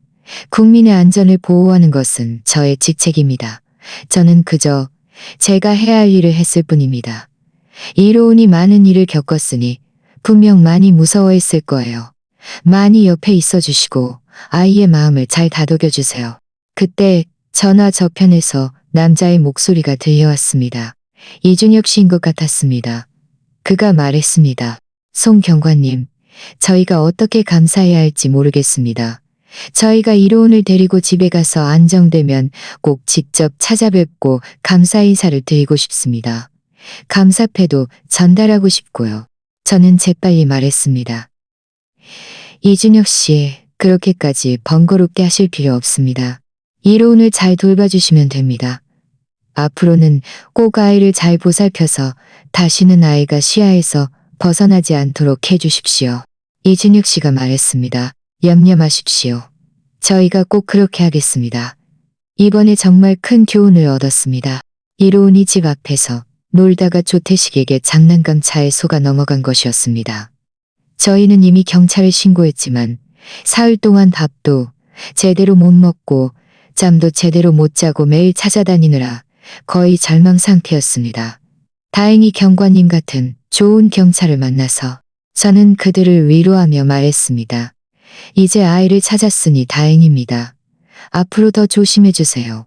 국민의 안전을 보호하는 것은 저의 직책입니다. 저는 그저 제가 해야 할 일을 했을 뿐입니다. 이로운이 많은 일을 겪었으니 분명 많이 무서워했을 거예요. 많이 옆에 있어 주시고 아이의 마음을 잘 다독여 주세요. 그때 전화 저편에서 남자의 목소리가 들려왔습니다. 이준혁 씨인 것 같았습니다. 그가 말했습니다. 송 경관님, 저희가 어떻게 감사해야 할지 모르겠습니다. 저희가 이로운을 데리고 집에 가서 안정되면 꼭 직접 찾아뵙고 감사 인사를 드리고 싶습니다. 감사패도 전달하고 싶고요. 저는 재빨리 말했습니다. 이준혁 씨, 그렇게까지 번거롭게 하실 필요 없습니다. 이로운을 잘 돌봐주시면 됩니다. 앞으로는 꼭 아이를 잘 보살펴서 다시는 아이가 시야에서 벗어나지 않도록 해주십시오. 이준혁 씨가 말했습니다. 염려 마십시오. 저희가 꼭 그렇게 하겠습니다. 이번에 정말 큰 교훈을 얻었습니다. 이로운이 집 앞에서 놀다가 조태식에게 장난감 차에 속아 넘어간 것이었습니다. 저희는 이미 경찰에 신고했지만 사흘 동안 밥도 제대로 못 먹고 잠도 제대로 못 자고 매일 찾아다니느라 거의 절망 상태였습니다. 다행히 경관님 같은 좋은 경찰을 만나서 저는 그들을 위로하며 말했습니다. 이제 아이를 찾았으니 다행입니다. 앞으로 더 조심해 주세요.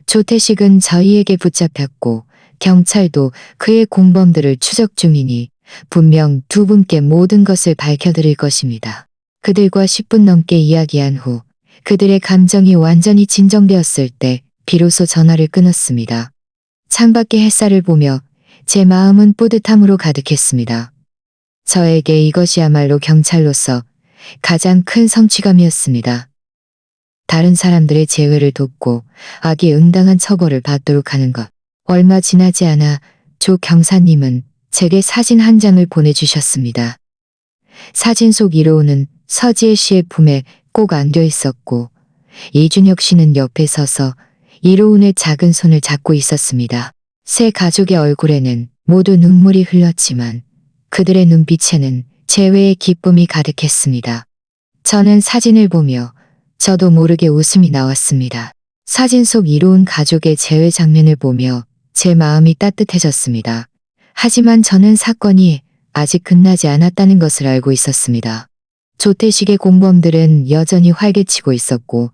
조태식은 저희에게 붙잡혔고 경찰도 그의 공범들을 추적 중이니 분명 두 분께 모든 것을 밝혀드릴 것입니다. 그들과 10분 넘게 이야기한 후 그들의 감정이 완전히 진정되었을 때 비로소 전화를 끊었습니다. 창밖의 햇살을 보며 제 마음은 뿌듯함으로 가득했습니다. 저에게 이것이야말로 경찰로서 가장 큰 성취감이었습니다. 다른 사람들의 재회를 돕고 악에 응당한 처벌을 받도록 하는 것. 얼마 지나지 않아 조 경사님은 제게 사진 한 장을 보내주셨습니다. 사진 속 이로운은 서지혜 씨의 품에 꼭 안겨 있었고 이준혁 씨는 옆에 서서 이로운의 작은 손을 잡고 있었습니다. 세 가족의 얼굴에는 모두 눈물이 흘렀지만 그들의 눈빛에는 재회의 기쁨이 가득했습니다. 저는 사진을 보며 저도 모르게 웃음이 나왔습니다. 사진 속 이로운 가족의 재회 장면을 보며 제 마음이 따뜻해졌습니다. 하지만 저는 사건이 아직 끝나지 않았다는 것을 알고 있었습니다. 조태식의 공범들은 여전히 활개치고 있었고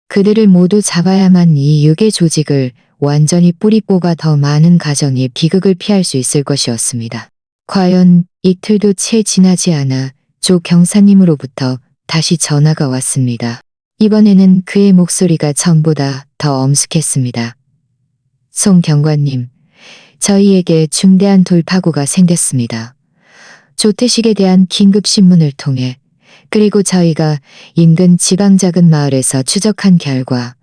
그들을 모두 잡아야만 이 유괴 조직을 완전히 뿌리 뽑아 더 많은 가정이 비극을 피할 수 있을 것이었습니다. 과연 이틀도 채 지나지 않아 조 경사님으로부터 다시 전화가 왔습니다. 이번에는 그의 목소리가 전보다 더 엄숙했습니다. 송 경관님, 저희에게 중대한 돌파구가 생겼습니다. 조태식에 대한 긴급신문을 통해 그리고 저희가 인근 지방 작은 마을에서 추적한 결과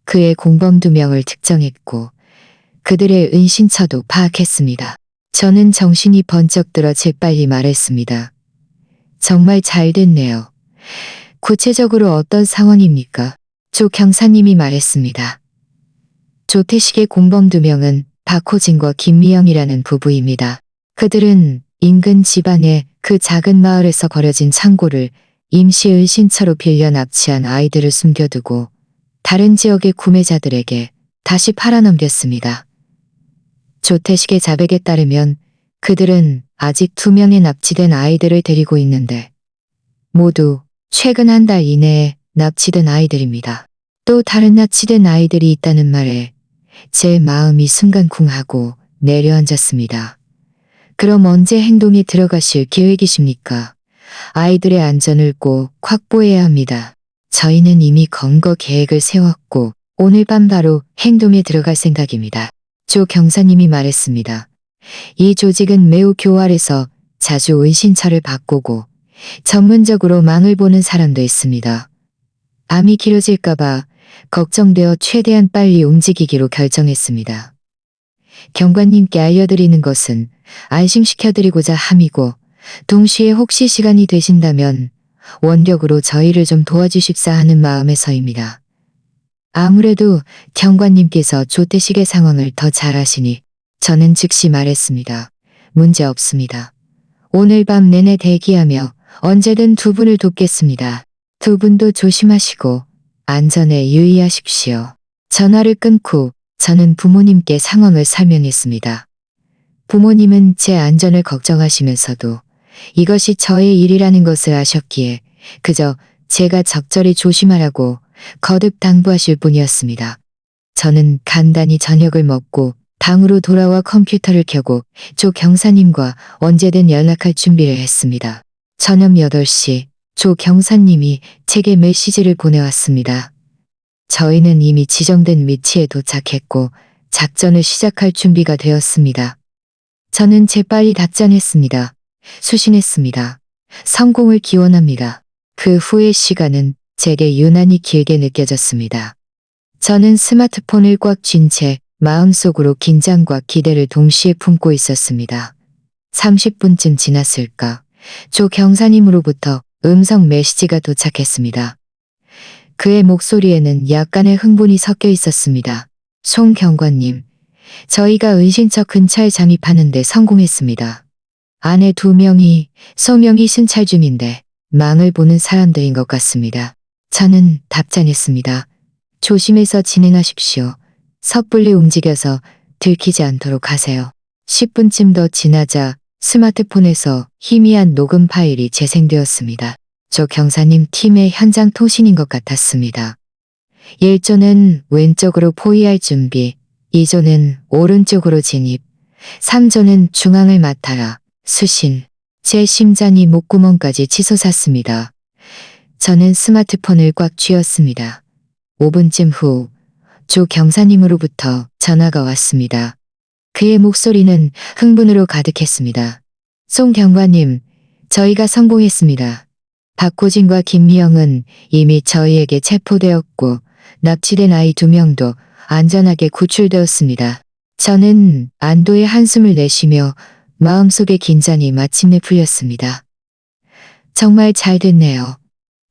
그의 공범 2명을 특정했고 그들의 은신처도 파악했습니다. 저는 정신이 번쩍 들어 재빨리 말했습니다. 정말 잘 됐네요. 구체적으로 어떤 상황입니까? 조 경사님이 말했습니다. 조태식의 공범 2명은 박호진과 김미영이라는 부부입니다. 그들은 인근 집안의 그 작은 마을에서 버려진 창고를 임시 은신처로 빌려 납치한 아이들을 숨겨두고 다른 지역의 구매자들에게 다시 팔아넘겼습니다. 조태식의 자백에 따르면 그들은 아직 2명의 납치된 아이들을 데리고 있는데 모두 최근 한 달 이내에 납치된 아이들입니다. 또 다른 납치된 아이들이 있다는 말에 제 마음이 순간 쿵하고 내려앉았습니다. 그럼 언제 행동에 들어가실 계획이십니까? 아이들의 안전을 꼭 확보해야 합니다. 저희는 이미 검거 계획을 세웠고 오늘 밤 바로 행동에 들어갈 생각입니다. 조 경사님이 말했습니다. 이 조직은 매우 교활해서 자주 은신처를 바꾸고 전문적으로 망을 보는 사람도 있습니다. 암이 길어질까봐 걱정되어 최대한 빨리 움직이기로 결정했습니다. 경관님께 알려드리는 것은 안심시켜드리고자 함이고 동시에 혹시 시간이 되신다면 원격으로 저희를 좀 도와주십사 하는 마음에서입니다. 아무래도 경관님께서 조태식의 상황을 더 잘 아시니 저는 즉시 말했습니다. 문제 없습니다. 오늘 밤 내내 대기하며 언제든 두 분을 돕겠습니다. 두 분도 조심하시고 안전에 유의하십시오. 전화를 끊고 저는 부모님께 상황을 설명했습니다. 부모님은 제 안전을 걱정하시면서도 이것이 저의 일이라는 것을 아셨기에 그저 제가 적절히 조심하라고 거듭 당부하실 뿐이었습니다. 저는 간단히 저녁을 먹고 방으로 돌아와 컴퓨터를 켜고 조 경사님과 언제든 연락할 준비를 했습니다. 저녁 8시 조 경사님이 제게 메시지를 보내왔습니다. 저희는 이미 지정된 위치에 도착했고 작전을 시작할 준비가 되었습니다. 저는 재빨리 답장했습니다. 수신했습니다. 성공을 기원합니다. 그 후의 시간은 제게 유난히 길게 느껴졌습니다. 저는 스마트폰을 꽉 쥔 채 마음속으로 긴장과 기대를 동시에 품고 있었습니다. 30분쯤 지났을까? 조 경사님으로부터 음성 메시지가 도착했습니다. 그의 목소리에는 약간의 흥분이 섞여 있었습니다. 송 경관님, 저희가 은신처 근처에 잠입하는데 성공했습니다. 아내 2명이 소명이 순찰 중인데 망을 보는 사람들인 것 같습니다. 저는 답장했습니다. 조심해서 진행하십시오. 섣불리 움직여서 들키지 않도록 하세요. 10분쯤 더 지나자 스마트폰에서 희미한 녹음 파일이 재생되었습니다. 조 경사님 팀의 현장 통신인 것 같았습니다. 1조는 왼쪽으로 포위할 준비, 2조는 오른쪽으로 진입, 3조는 중앙을 맡아라, 수신. 제 심장이 목구멍까지 치솟았습니다. 저는 스마트폰을 꽉 쥐었습니다. 5분쯤 후 조 경사님으로부터 전화가 왔습니다. 그의 목소리는 흥분으로 가득했습니다. 송 경관님, 저희가 성공했습니다. 박호진과 김미영은 이미 저희에게 체포되었고 납치된 아이 2명도 안전하게 구출되었습니다. 저는 안도의 한숨을 내쉬며 마음속의 긴장이 마침내 풀렸습니다. 정말 잘 됐네요.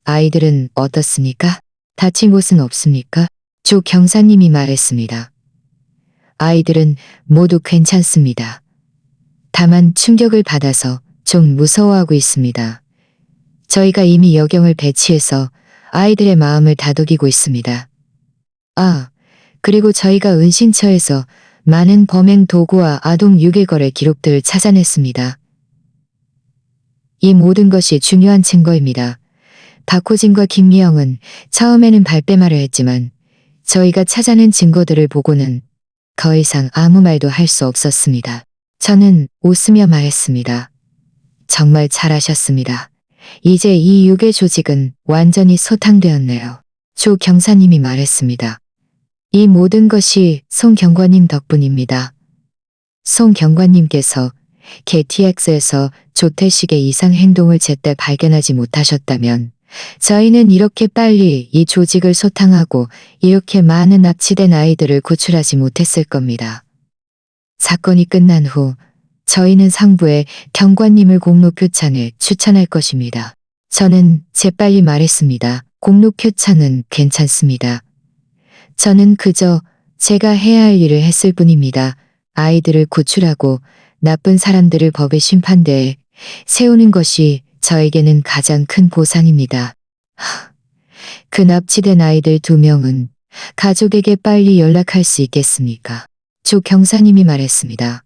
아이들은 어떻습니까? 다친 곳은 없습니까? 조 경사님이 말했습니다. 아이들은 모두 괜찮습니다. 다만 충격을 받아서 좀 무서워하고 있습니다. 저희가 이미 여경을 배치해서 아이들의 마음을 다독이고 있습니다. 아, 그리고 저희가 은신처에서 많은 범행 도구와 아동 유괴 거래 기록들을 찾아냈습니다. 이 모든 것이 중요한 증거입니다. 박호진과 김미영은 처음에는 발뺌하려 했지만 저희가 찾아낸 증거들을 보고는 더 이상 아무 말도 할 수 없었습니다. 저는 웃으며 말했습니다. 정말 잘하셨습니다. 이제 이 유괴 조직은 완전히 소탕되었네요. 조 경사님이 말했습니다. 이 모든 것이 송 경관님 덕분입니다. 송 경관님께서 KTX에서 조태식의 이상 행동을 제때 발견하지 못하셨다면 저희는 이렇게 빨리 이 조직을 소탕하고 이렇게 많은 납치된 아이들을 구출하지 못했을 겁니다. 사건이 끝난 후 저희는 상부에 경관님을 공로 표창에 추천할 것입니다. 저는 재빨리 말했습니다. 공로 표창은 괜찮습니다. 저는 그저 제가 해야 할 일을 했을 뿐입니다. 아이들을 구출하고 나쁜 사람들을 법의 심판대에 세우는 것이 저에게는 가장 큰 보상입니다. 그 납치된 아이들 2명은 가족에게 빨리 연락할 수 있겠습니까? 조 경사님이 말했습니다.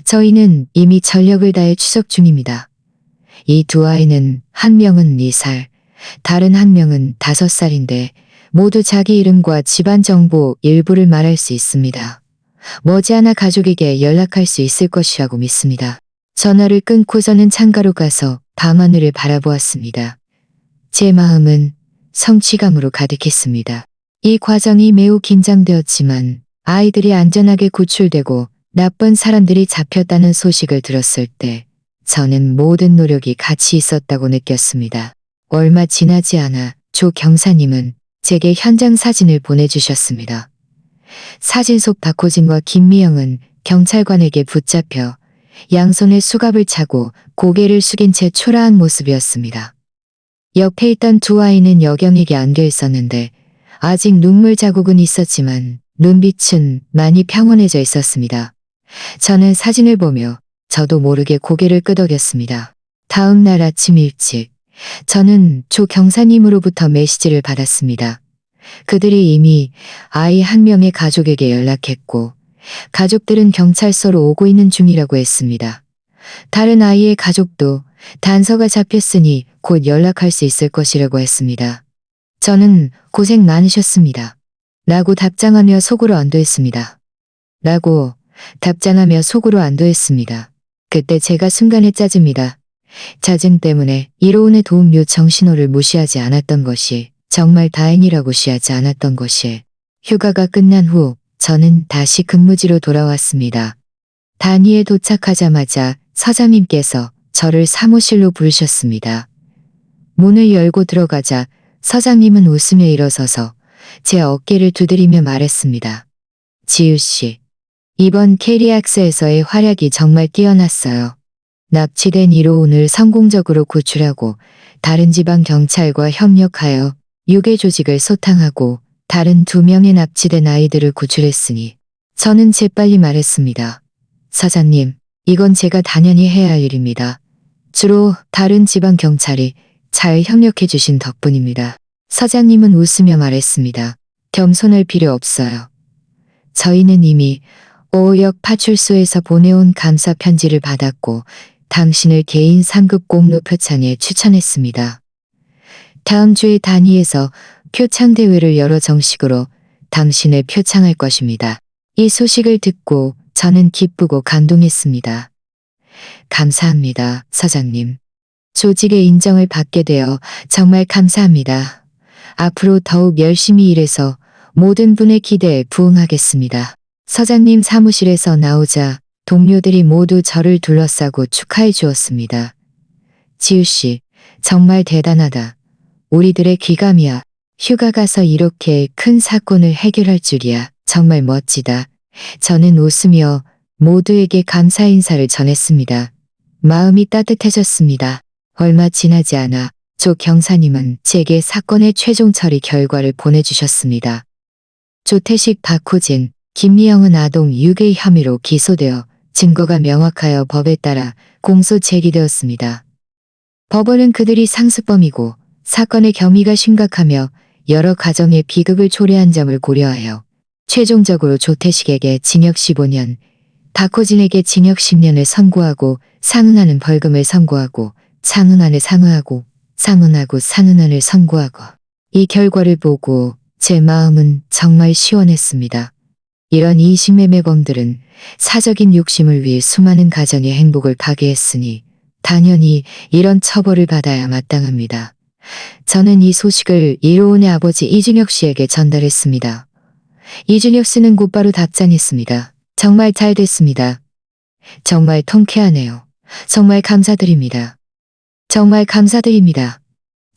저희는 이미 전력을 다해 추적 중입니다. 이 2 아이는 한 명은 4살, 다른 한 명은 5살인데 모두 자기 이름과 집안 정보 일부를 말할 수 있습니다. 머지않아 가족에게 연락할 수 있을 것이라고 믿습니다. 전화를 끊고 저는 창가로 가서 밤하늘을 바라보았습니다. 제 마음은 성취감으로 가득했습니다. 이 과정이 매우 긴장되었지만 아이들이 안전하게 구출되고 나쁜 사람들이 잡혔다는 소식을 들었을 때 저는 모든 노력이 가치 있었다고 느꼈습니다. 얼마 지나지 않아 조 경사님은 제게 현장 사진을 보내주셨습니다. 사진 속 박호진과 김미영은 경찰관에게 붙잡혀 양손에 수갑을 차고 고개를 숙인 채 초라한 모습이었습니다. 옆에 있던 2 아이는 여경에게 안겨 있었는데 아직 눈물 자국은 있었지만 눈빛은 많이 평온해져 있었습니다. 저는 사진을 보며 저도 모르게 고개를 끄덕였습니다. 다음 날 아침 일찍 저는 조 경사님으로부터 메시지를 받았습니다. 그들이 이미 아이 1명의 가족에게 연락했고 가족들은 경찰서로 오고 있는 중이라고 했습니다. 다른 아이의 가족도 단서가 잡혔으니 곧 연락할 수 있을 것이라고 했습니다. 저는 고생 많으셨습니다. 라고 답장하며 속으로 안도했습니다. 라고 답장하며 속으로 안도했습니다. 그때 제가 순간에 짜집니다. 짜증 때문에 이로운의 도움 요청 신호를 무시하지 않았던 것이 정말 다행이라고 시하지 않았던 것이. 휴가가 끝난 후 저는 다시 근무지로 돌아왔습니다. 단위에 도착하자마자 서장님께서 저를 사무실로 부르셨습니다. 문을 열고 들어가자 서장님은 웃으며 일어서서 제 어깨를 두드리며 말했습니다. 지우 씨, 이번 캐리악스에서의 활약이 정말 뛰어났어요. 납치된 이로운을 성공적으로 구출하고 다른 지방 경찰과 협력하여 유괴 조직을 소탕하고 다른 2명의 납치된 아이들을 구출했으니 저는 재빨리 말했습니다. 사장님, 이건 제가 당연히 해야 할 일입니다. 주로 다른 지방 경찰이 잘 협력해 주신 덕분입니다. 사장님은 웃으며 말했습니다. 겸손할 필요 없어요. 저희는 이미 5역 파출소에서 보내온 감사 편지를 받았고 당신을 개인 상급 공로 표창에 추천했습니다. 다음 주에 단위에서 표창 대회를 열어 정식으로 당신을 표창할 것입니다. 이 소식을 듣고 저는 기쁘고 감동했습니다. 감사합니다, 사장님. 조직의 인정을 받게 되어 정말 감사합니다. 앞으로 더욱 열심히 일해서 모든 분의 기대에 부응하겠습니다. 서장님 사무실에서 나오자 동료들이 모두 저를 둘러싸고 축하해 주었습니다. 지우 씨, 정말 대단하다. 우리들의 귀감이야. 휴가 가서 이렇게 큰 사건을 해결할 줄이야. 정말 멋지다. 저는 웃으며 모두에게 감사 인사를 전했습니다. 마음이 따뜻해졌습니다. 얼마 지나지 않아 조 경사님은 제게 사건의 최종 처리 결과를 보내주셨습니다. 조태식, 박호진, 김미영은 아동 유괴 혐의로 기소되어 증거가 명확하여 법에 따라 공소 제기되었습니다. 법원은 그들이 상습범이고 사건의 경위가 심각하며 여러 가정의 비극을 초래한 점을 고려하여 최종적으로 조태식에게 징역 15년, 박호진에게 징역 10년을 선고하고 상응하는 벌금을 선고하고 상응안을 상응하고 상응안을 선고하고 이 결과를 보고 제 마음은 정말 시원했습니다. 이런 인신매매범들은 사적인 욕심을 위해 수많은 가정의 행복을 파괴했으니 당연히 이런 처벌을 받아야 마땅합니다. 저는 이 소식을 이로운의 아버지 이준혁 씨에게 전달했습니다. 이준혁 씨는 곧바로 답장했습니다. 정말 잘 됐습니다. 정말 통쾌하네요. 정말 감사드립니다. 정말 감사드립니다.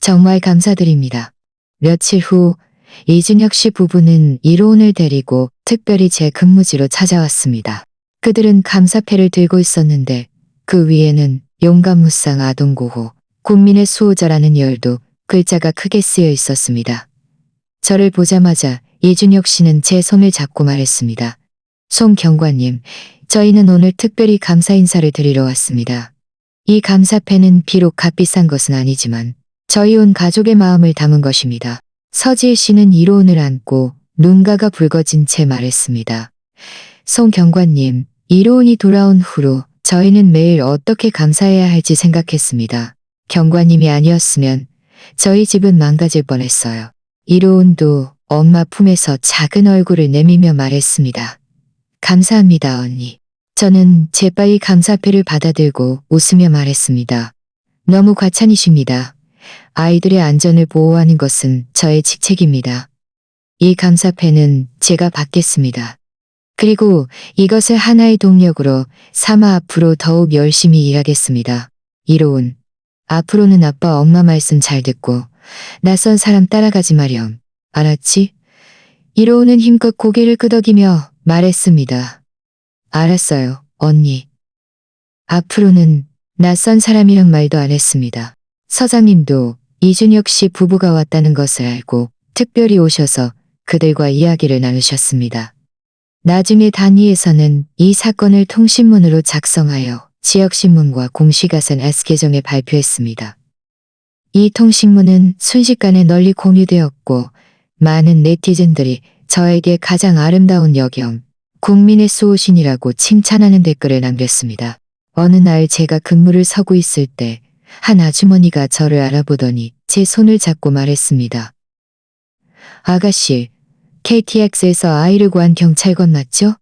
정말 감사드립니다. 며칠 후 이준혁 씨 부부는 이로운을 데리고 특별히 제 근무지로 찾아왔습니다. 그들은 감사패를 들고 있었는데 그 위에는 용감무쌍 아동구호, 국민의 수호자라는 열도 글자가 크게 쓰여 있었습니다. 저를 보자마자 이준혁 씨는 제 손을 잡고 말했습니다. 송 경관님, 저희는 오늘 특별히 감사 인사를 드리러 왔습니다. 이 감사패는 비록 값비싼 것은 아니지만 저희 온 가족의 마음을 담은 것입니다. 서지혜 씨는 이로운을 안고 눈가가 붉어진 채 말했습니다. 송 경관님, 이로운이 돌아온 후로 저희는 매일 어떻게 감사해야 할지 생각했습니다. 경관님이 아니었으면 저희 집은 망가질 뻔했어요. 이로운도 엄마 품에서 작은 얼굴을 내밀며 말했습니다. 감사합니다, 언니. 저는 재빨리 감사패를 받아들고 웃으며 말했습니다. 너무 과찬이십니다. 아이들의 안전을 보호하는 것은 저의 직책입니다. 이 감사패는 제가 받겠습니다. 그리고 이것을 하나의 동력으로 삼아 앞으로 더욱 열심히 일하겠습니다. 이로운, 앞으로는 아빠 엄마 말씀 잘 듣고 낯선 사람 따라가지 마렴. 알았지? 이로운은 힘껏 고개를 끄덕이며 말했습니다. 알았어요, 언니. 앞으로는 낯선 사람이란 말도 안 했습니다. 서장님도 이준혁 씨 부부가 왔다는 것을 알고 특별히 오셔서 그들과 이야기를 나누셨습니다. 나중에 단위에서는 이 사건을 통신문으로 작성하여 지역신문과 공시가선 S계정에 발표했습니다. 이 통신문은 순식간에 널리 공유되었고 많은 네티즌들이 저에게 가장 아름다운 여경, 국민의 수호신이라고 칭찬하는 댓글을 남겼습니다. 어느 날 제가 근무를 서고 있을 때 한 아주머니가 저를 알아보더니 제 손을 잡고 말했습니다. 아가씨, KTX에서 아이를 구한 경찰관 맞죠?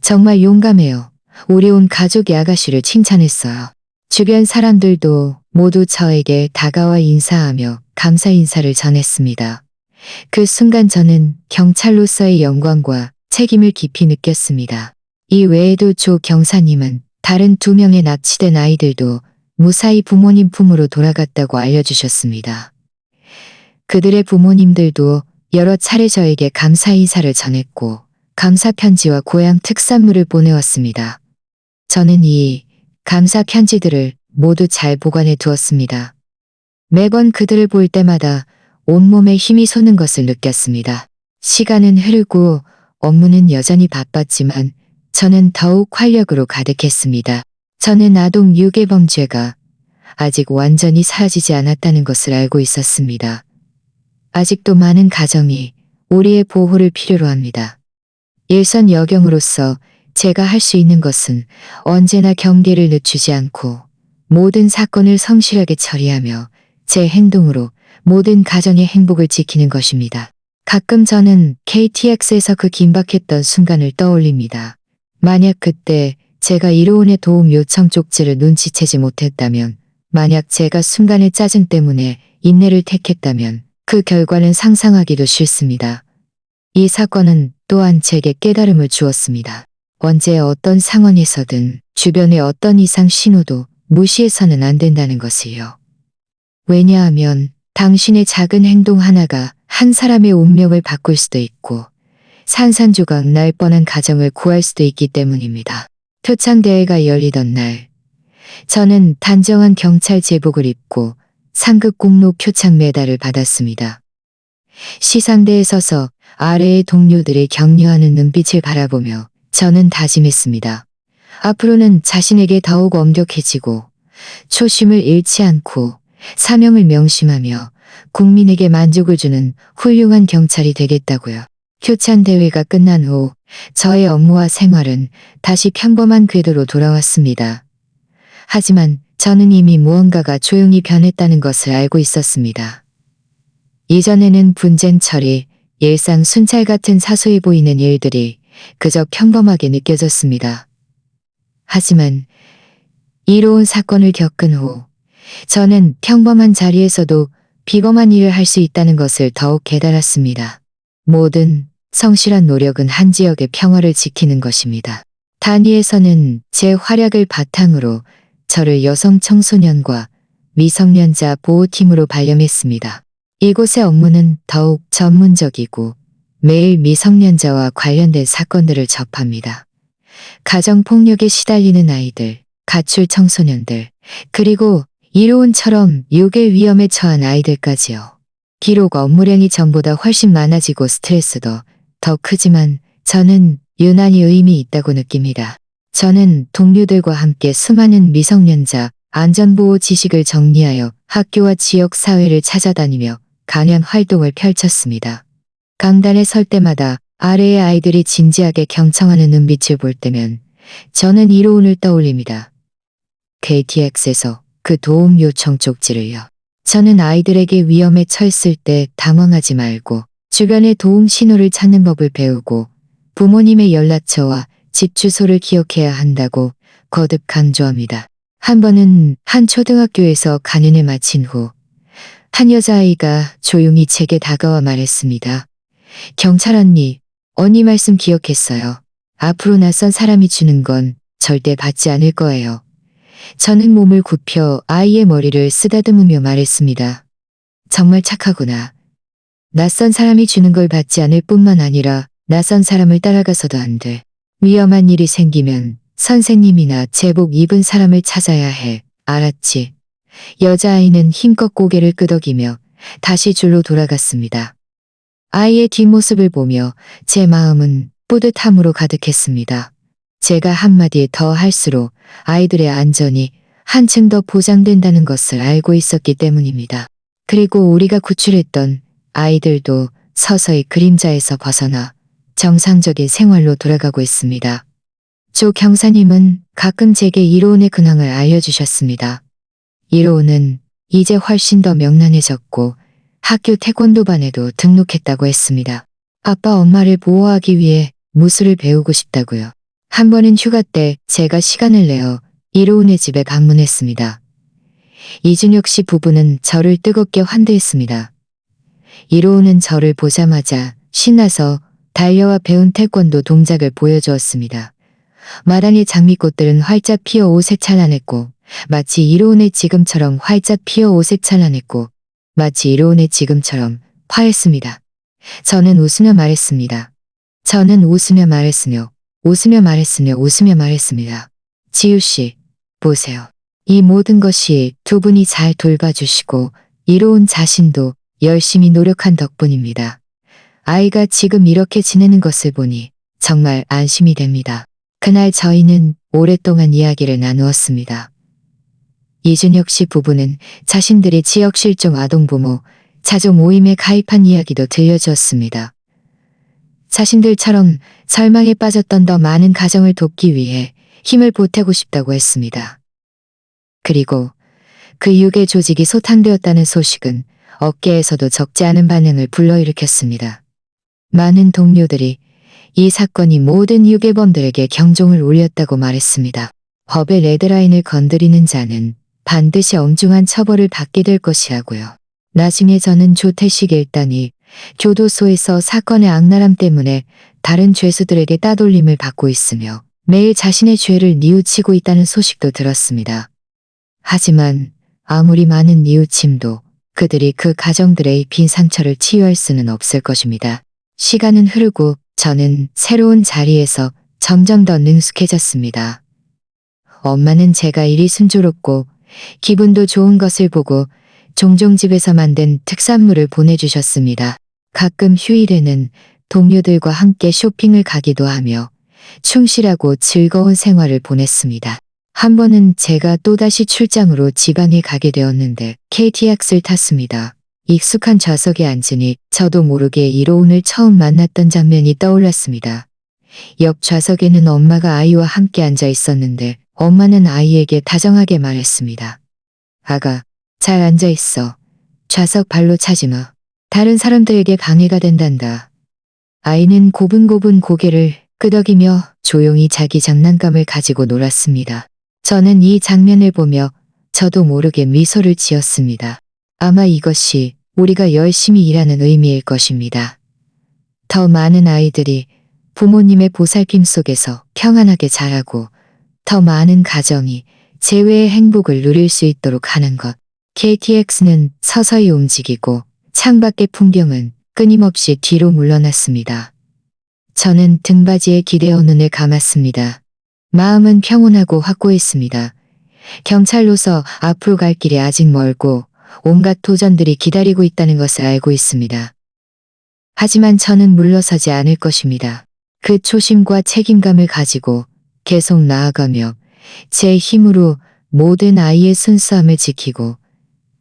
정말 용감해요. 우리 온 가족이 아가씨를 칭찬했어요. 주변 사람들도 모두 저에게 다가와 인사하며 감사 인사를 전했습니다. 그 순간 저는 경찰로서의 영광과 책임을 깊이 느꼈습니다. 이 외에도 조 경사님은 다른 2명의 납치된 아이들도 무사히 부모님 품으로 돌아갔다고 알려주셨습니다. 그들의 부모님들도 여러 차례 저에게 감사 인사를 전했고 감사 편지와 고향 특산물을 보내왔습니다. 저는 이 감사 편지들을 모두 잘 보관해 두었습니다. 매번 그들을 볼 때마다 온몸에 힘이 솟는 것을 느꼈습니다. 시간은 흐르고 업무는 여전히 바빴지만 저는 더욱 활력으로 가득했습니다. 저는 아동 유괴범죄가 아직 완전히 사라지지 않았다는 것을 알고 있었습니다. 아직도 많은 가정이 우리의 보호를 필요로 합니다. 일선 여경으로서 제가 할 수 있는 것은 언제나 경계를 늦추지 않고 모든 사건을 성실하게 처리하며 제 행동으로 모든 가정의 행복을 지키는 것입니다. 가끔 저는 KTX에서 그 긴박했던 순간을 떠올립니다. 만약 그때 제가 이로운의 도움 요청 쪽지를 눈치채지 못했다면, 만약 제가 순간의 짜증 때문에 인내를 택했다면 그 결과는 상상하기도 싫습니다. 이 사건은 또한 제게 깨달음을 주었습니다. 언제 어떤 상황에서든 주변의 어떤 이상 신호도 무시해서는 안 된다는 것을요. 왜냐하면 당신의 작은 행동 하나가 한 사람의 운명을 바꿀 수도 있고 산산조각 날 뻔한 가정을 구할 수도 있기 때문입니다. 표창대회가 열리던 날, 저는 단정한 경찰 제복을 입고 상급 공로 표창 메달을 받았습니다. 시상대에 서서 아래의 동료들의 격려하는 눈빛을 바라보며 저는 다짐했습니다. 앞으로는 자신에게 더욱 엄격해지고 초심을 잃지 않고 사명을 명심하며 국민에게 만족을 주는 훌륭한 경찰이 되겠다고요. 표창 대회가 끝난 후 저의 업무와 생활은 다시 평범한 궤도로 돌아왔습니다. 하지만 저는 이미 무언가가 조용히 변했다는 것을 알고 있었습니다. 이전에는 분쟁 처리, 일상 순찰 같은 사소해 보이는 일들이 그저 평범하게 느껴졌습니다. 하지만 이로운 사건을 겪은 후 저는 평범한 자리에서도 비범한 일을 할 수 있다는 것을 더욱 깨달았습니다. 모든 성실한 노력은 한 지역의 평화를 지키는 것입니다. 단위에서는 제 활약을 바탕으로 저를 여성 청소년과 미성년자 보호팀으로 발령했습니다. 이곳의 업무는 더욱 전문적이고 매일 미성년자와 관련된 사건들을 접합니다. 가정폭력에 시달리는 아이들, 가출 청소년들, 그리고 이로운처럼 유괴 위험에 처한 아이들까지요. 비록 업무량이 전보다 훨씬 많아지고 스트레스도 더 크지만 저는 유난히 의미 있다고 느낍니다. 저는 동료들과 함께 수많은 미성년자 안전보호 지식을 정리하여 학교와 지역 사회를 찾아다니며 강연 활동을 펼쳤습니다. 강단에 설 때마다 아래의 아이들이 진지하게 경청하는 눈빛을 볼 때면 저는 이로운을 떠올립니다. KTX에서 그 도움 요청 쪽지를요. 저는 아이들에게 위험에 처했을 때 당황하지 말고 주변의 도움 신호를 찾는 법을 배우고 부모님의 연락처와 집 주소를 기억해야 한다고 거듭 강조합니다. 한 번은 한 초등학교에서 강연을 마친 후 한 여자아이가 조용히 제게 다가와 말했습니다. 경찰 언니 말씀 기억했어요. 앞으로 낯선 사람이 주는 건 절대 받지 않을 거예요. 저는 몸을 굽혀 아이의 머리를 쓰다듬으며 말했습니다. 정말 착하구나. 낯선 사람이 주는 걸 받지 않을 뿐만 아니라 낯선 사람을 따라가서도 안 돼. 위험한 일이 생기면 선생님이나 제복 입은 사람을 찾아야 해. 알았지? 여자아이는 힘껏 고개를 끄덕이며 다시 줄로 돌아갔습니다. 아이의 뒷모습을 보며 제 마음은 뿌듯함으로 가득했습니다. 제가 한마디 더 할수록 아이들의 안전이 한층 더 보장된다는 것을 알고 있었기 때문입니다. 그리고 우리가 구출했던 아이들도 서서히 그림자에서 벗어나 정상적인 생활로 돌아가고 있습니다. 조 경사님은 가끔 제게 이로운의 근황을 알려주셨습니다. 이로운은 이제 훨씬 더 명랑해졌고 학교 태권도반에도 등록했다고 했습니다. 아빠 엄마를 보호하기 위해 무술을 배우고 싶다고요. 한 번은 휴가 때 제가 시간을 내어 이로운의 집에 방문했습니다. 이준혁 씨 부부는 저를 뜨겁게 환대했습니다. 이로운은 저를 보자마자 신나서 달려와 배운 태권도 동작을 보여주었습니다. 마당의 장미꽃들은 활짝 피어 오색찬란했고 마치 이로운의 지금처럼 활짝 피어 오색찬란했고 마치 이로운의 지금처럼 화했습니다. 저는 웃으며 말했습니다. 저는 웃으며 말했으며 웃으며 말했으며 웃으며 말했습니다. 지우 씨, 보세요. 이 모든 것이 두 분이 잘 돌봐주시고 이로운 자신도 열심히 노력한 덕분입니다. 아이가 지금 이렇게 지내는 것을 보니 정말 안심이 됩니다. 그날 저희는 오랫동안 이야기를 나누었습니다. 이준혁 씨 부부는 자신들이 지역 실종 아동부모 자조 모임에 가입한 이야기도 들려주었습니다. 자신들처럼 절망에 빠졌던 더 많은 가정을 돕기 위해 힘을 보태고 싶다고 했습니다. 그리고 그 유괴 조직이 소탕되었다는 소식은 업계에서도 적지 않은 반응을 불러일으켰습니다. 많은 동료들이 이 사건이 모든 유괴범들에게 경종을 울렸다고 말했습니다. 법의 레드라인을 건드리는 자는 반드시 엄중한 처벌을 받게 될 것이라고요. 나중에 저는 조태식 일당이 교도소에서 사건의 악랄함 때문에 다른 죄수들에게 따돌림을 받고 있으며 매일 자신의 죄를 뉘우치고 있다는 소식도 들었습니다. 하지만 아무리 많은 뉘우침도 그들이 그 가정들의 빈 상처를 치유할 수는 없을 것입니다. 시간은 흐르고 저는 새로운 자리에서 점점 더 능숙해졌습니다. 엄마는 제가 일이 순조롭고 기분도 좋은 것을 보고 종종 집에서 만든 특산물을 보내주셨습니다. 가끔 휴일에는 동료들과 함께 쇼핑을 가기도 하며 충실하고 즐거운 생활을 보냈습니다. 한 번은 제가 또다시 출장으로 지방에 가게 되었는데 KTX를 탔습니다. 익숙한 좌석에 앉으니 저도 모르게 이로운을 처음 만났던 장면이 떠올랐습니다. 옆 좌석에는 엄마가 아이와 함께 앉아 있었는데 엄마는 아이에게 다정하게 말했습니다. 아가, 잘 앉아 있어. 좌석 발로 차지 마. 다른 사람들에게 방해가 된단다. 아이는 고분고분 고개를 끄덕이며 조용히 자기 장난감을 가지고 놀았습니다. 저는 이 장면을 보며 저도 모르게 미소를 지었습니다. 아마 이것이 우리가 열심히 일하는 의미일 것입니다. 더 많은 아이들이 부모님의 보살핌 속에서 평안하게 자라고 더 많은 가정이 재회의 행복을 누릴 수 있도록 하는 것. KTX는 서서히 움직이고 창밖의 풍경은 끊임없이 뒤로 물러났습니다. 저는 등받이에 기대어 눈을 감았습니다. 마음은 평온하고 확고했습니다. 경찰로서 앞으로 갈 길이 아직 멀고 온갖 도전들이 기다리고 있다는 것을 알고 있습니다. 하지만 저는 물러서지 않을 것입니다. 그 초심과 책임감을 가지고 계속 나아가며 제 힘으로 모든 아이의 순수함을 지키고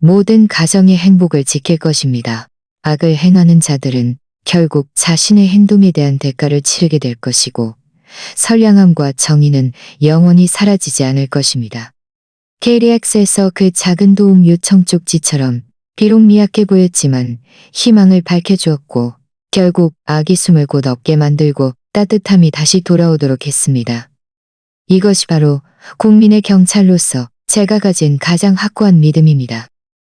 모든 가정의 행복을 지킬 것입니다. 악을 행하는 자들은 결국 자신의 행동에 대한 대가를 치르게 될 것이고 선량함과 정의는 영원히 사라지지 않을 것입니다. KTX에서 그 작은 도움 요청 쪽지처럼 비록 미약해 보였지만 희망을 밝혀주었고 결국 악이 숨을 곳 없게 만들고 따뜻함이 다시 돌아오도록 했습니다. 이것이 바로 국민의 경찰로서 제가 가진 가장 확고한 믿음입니다.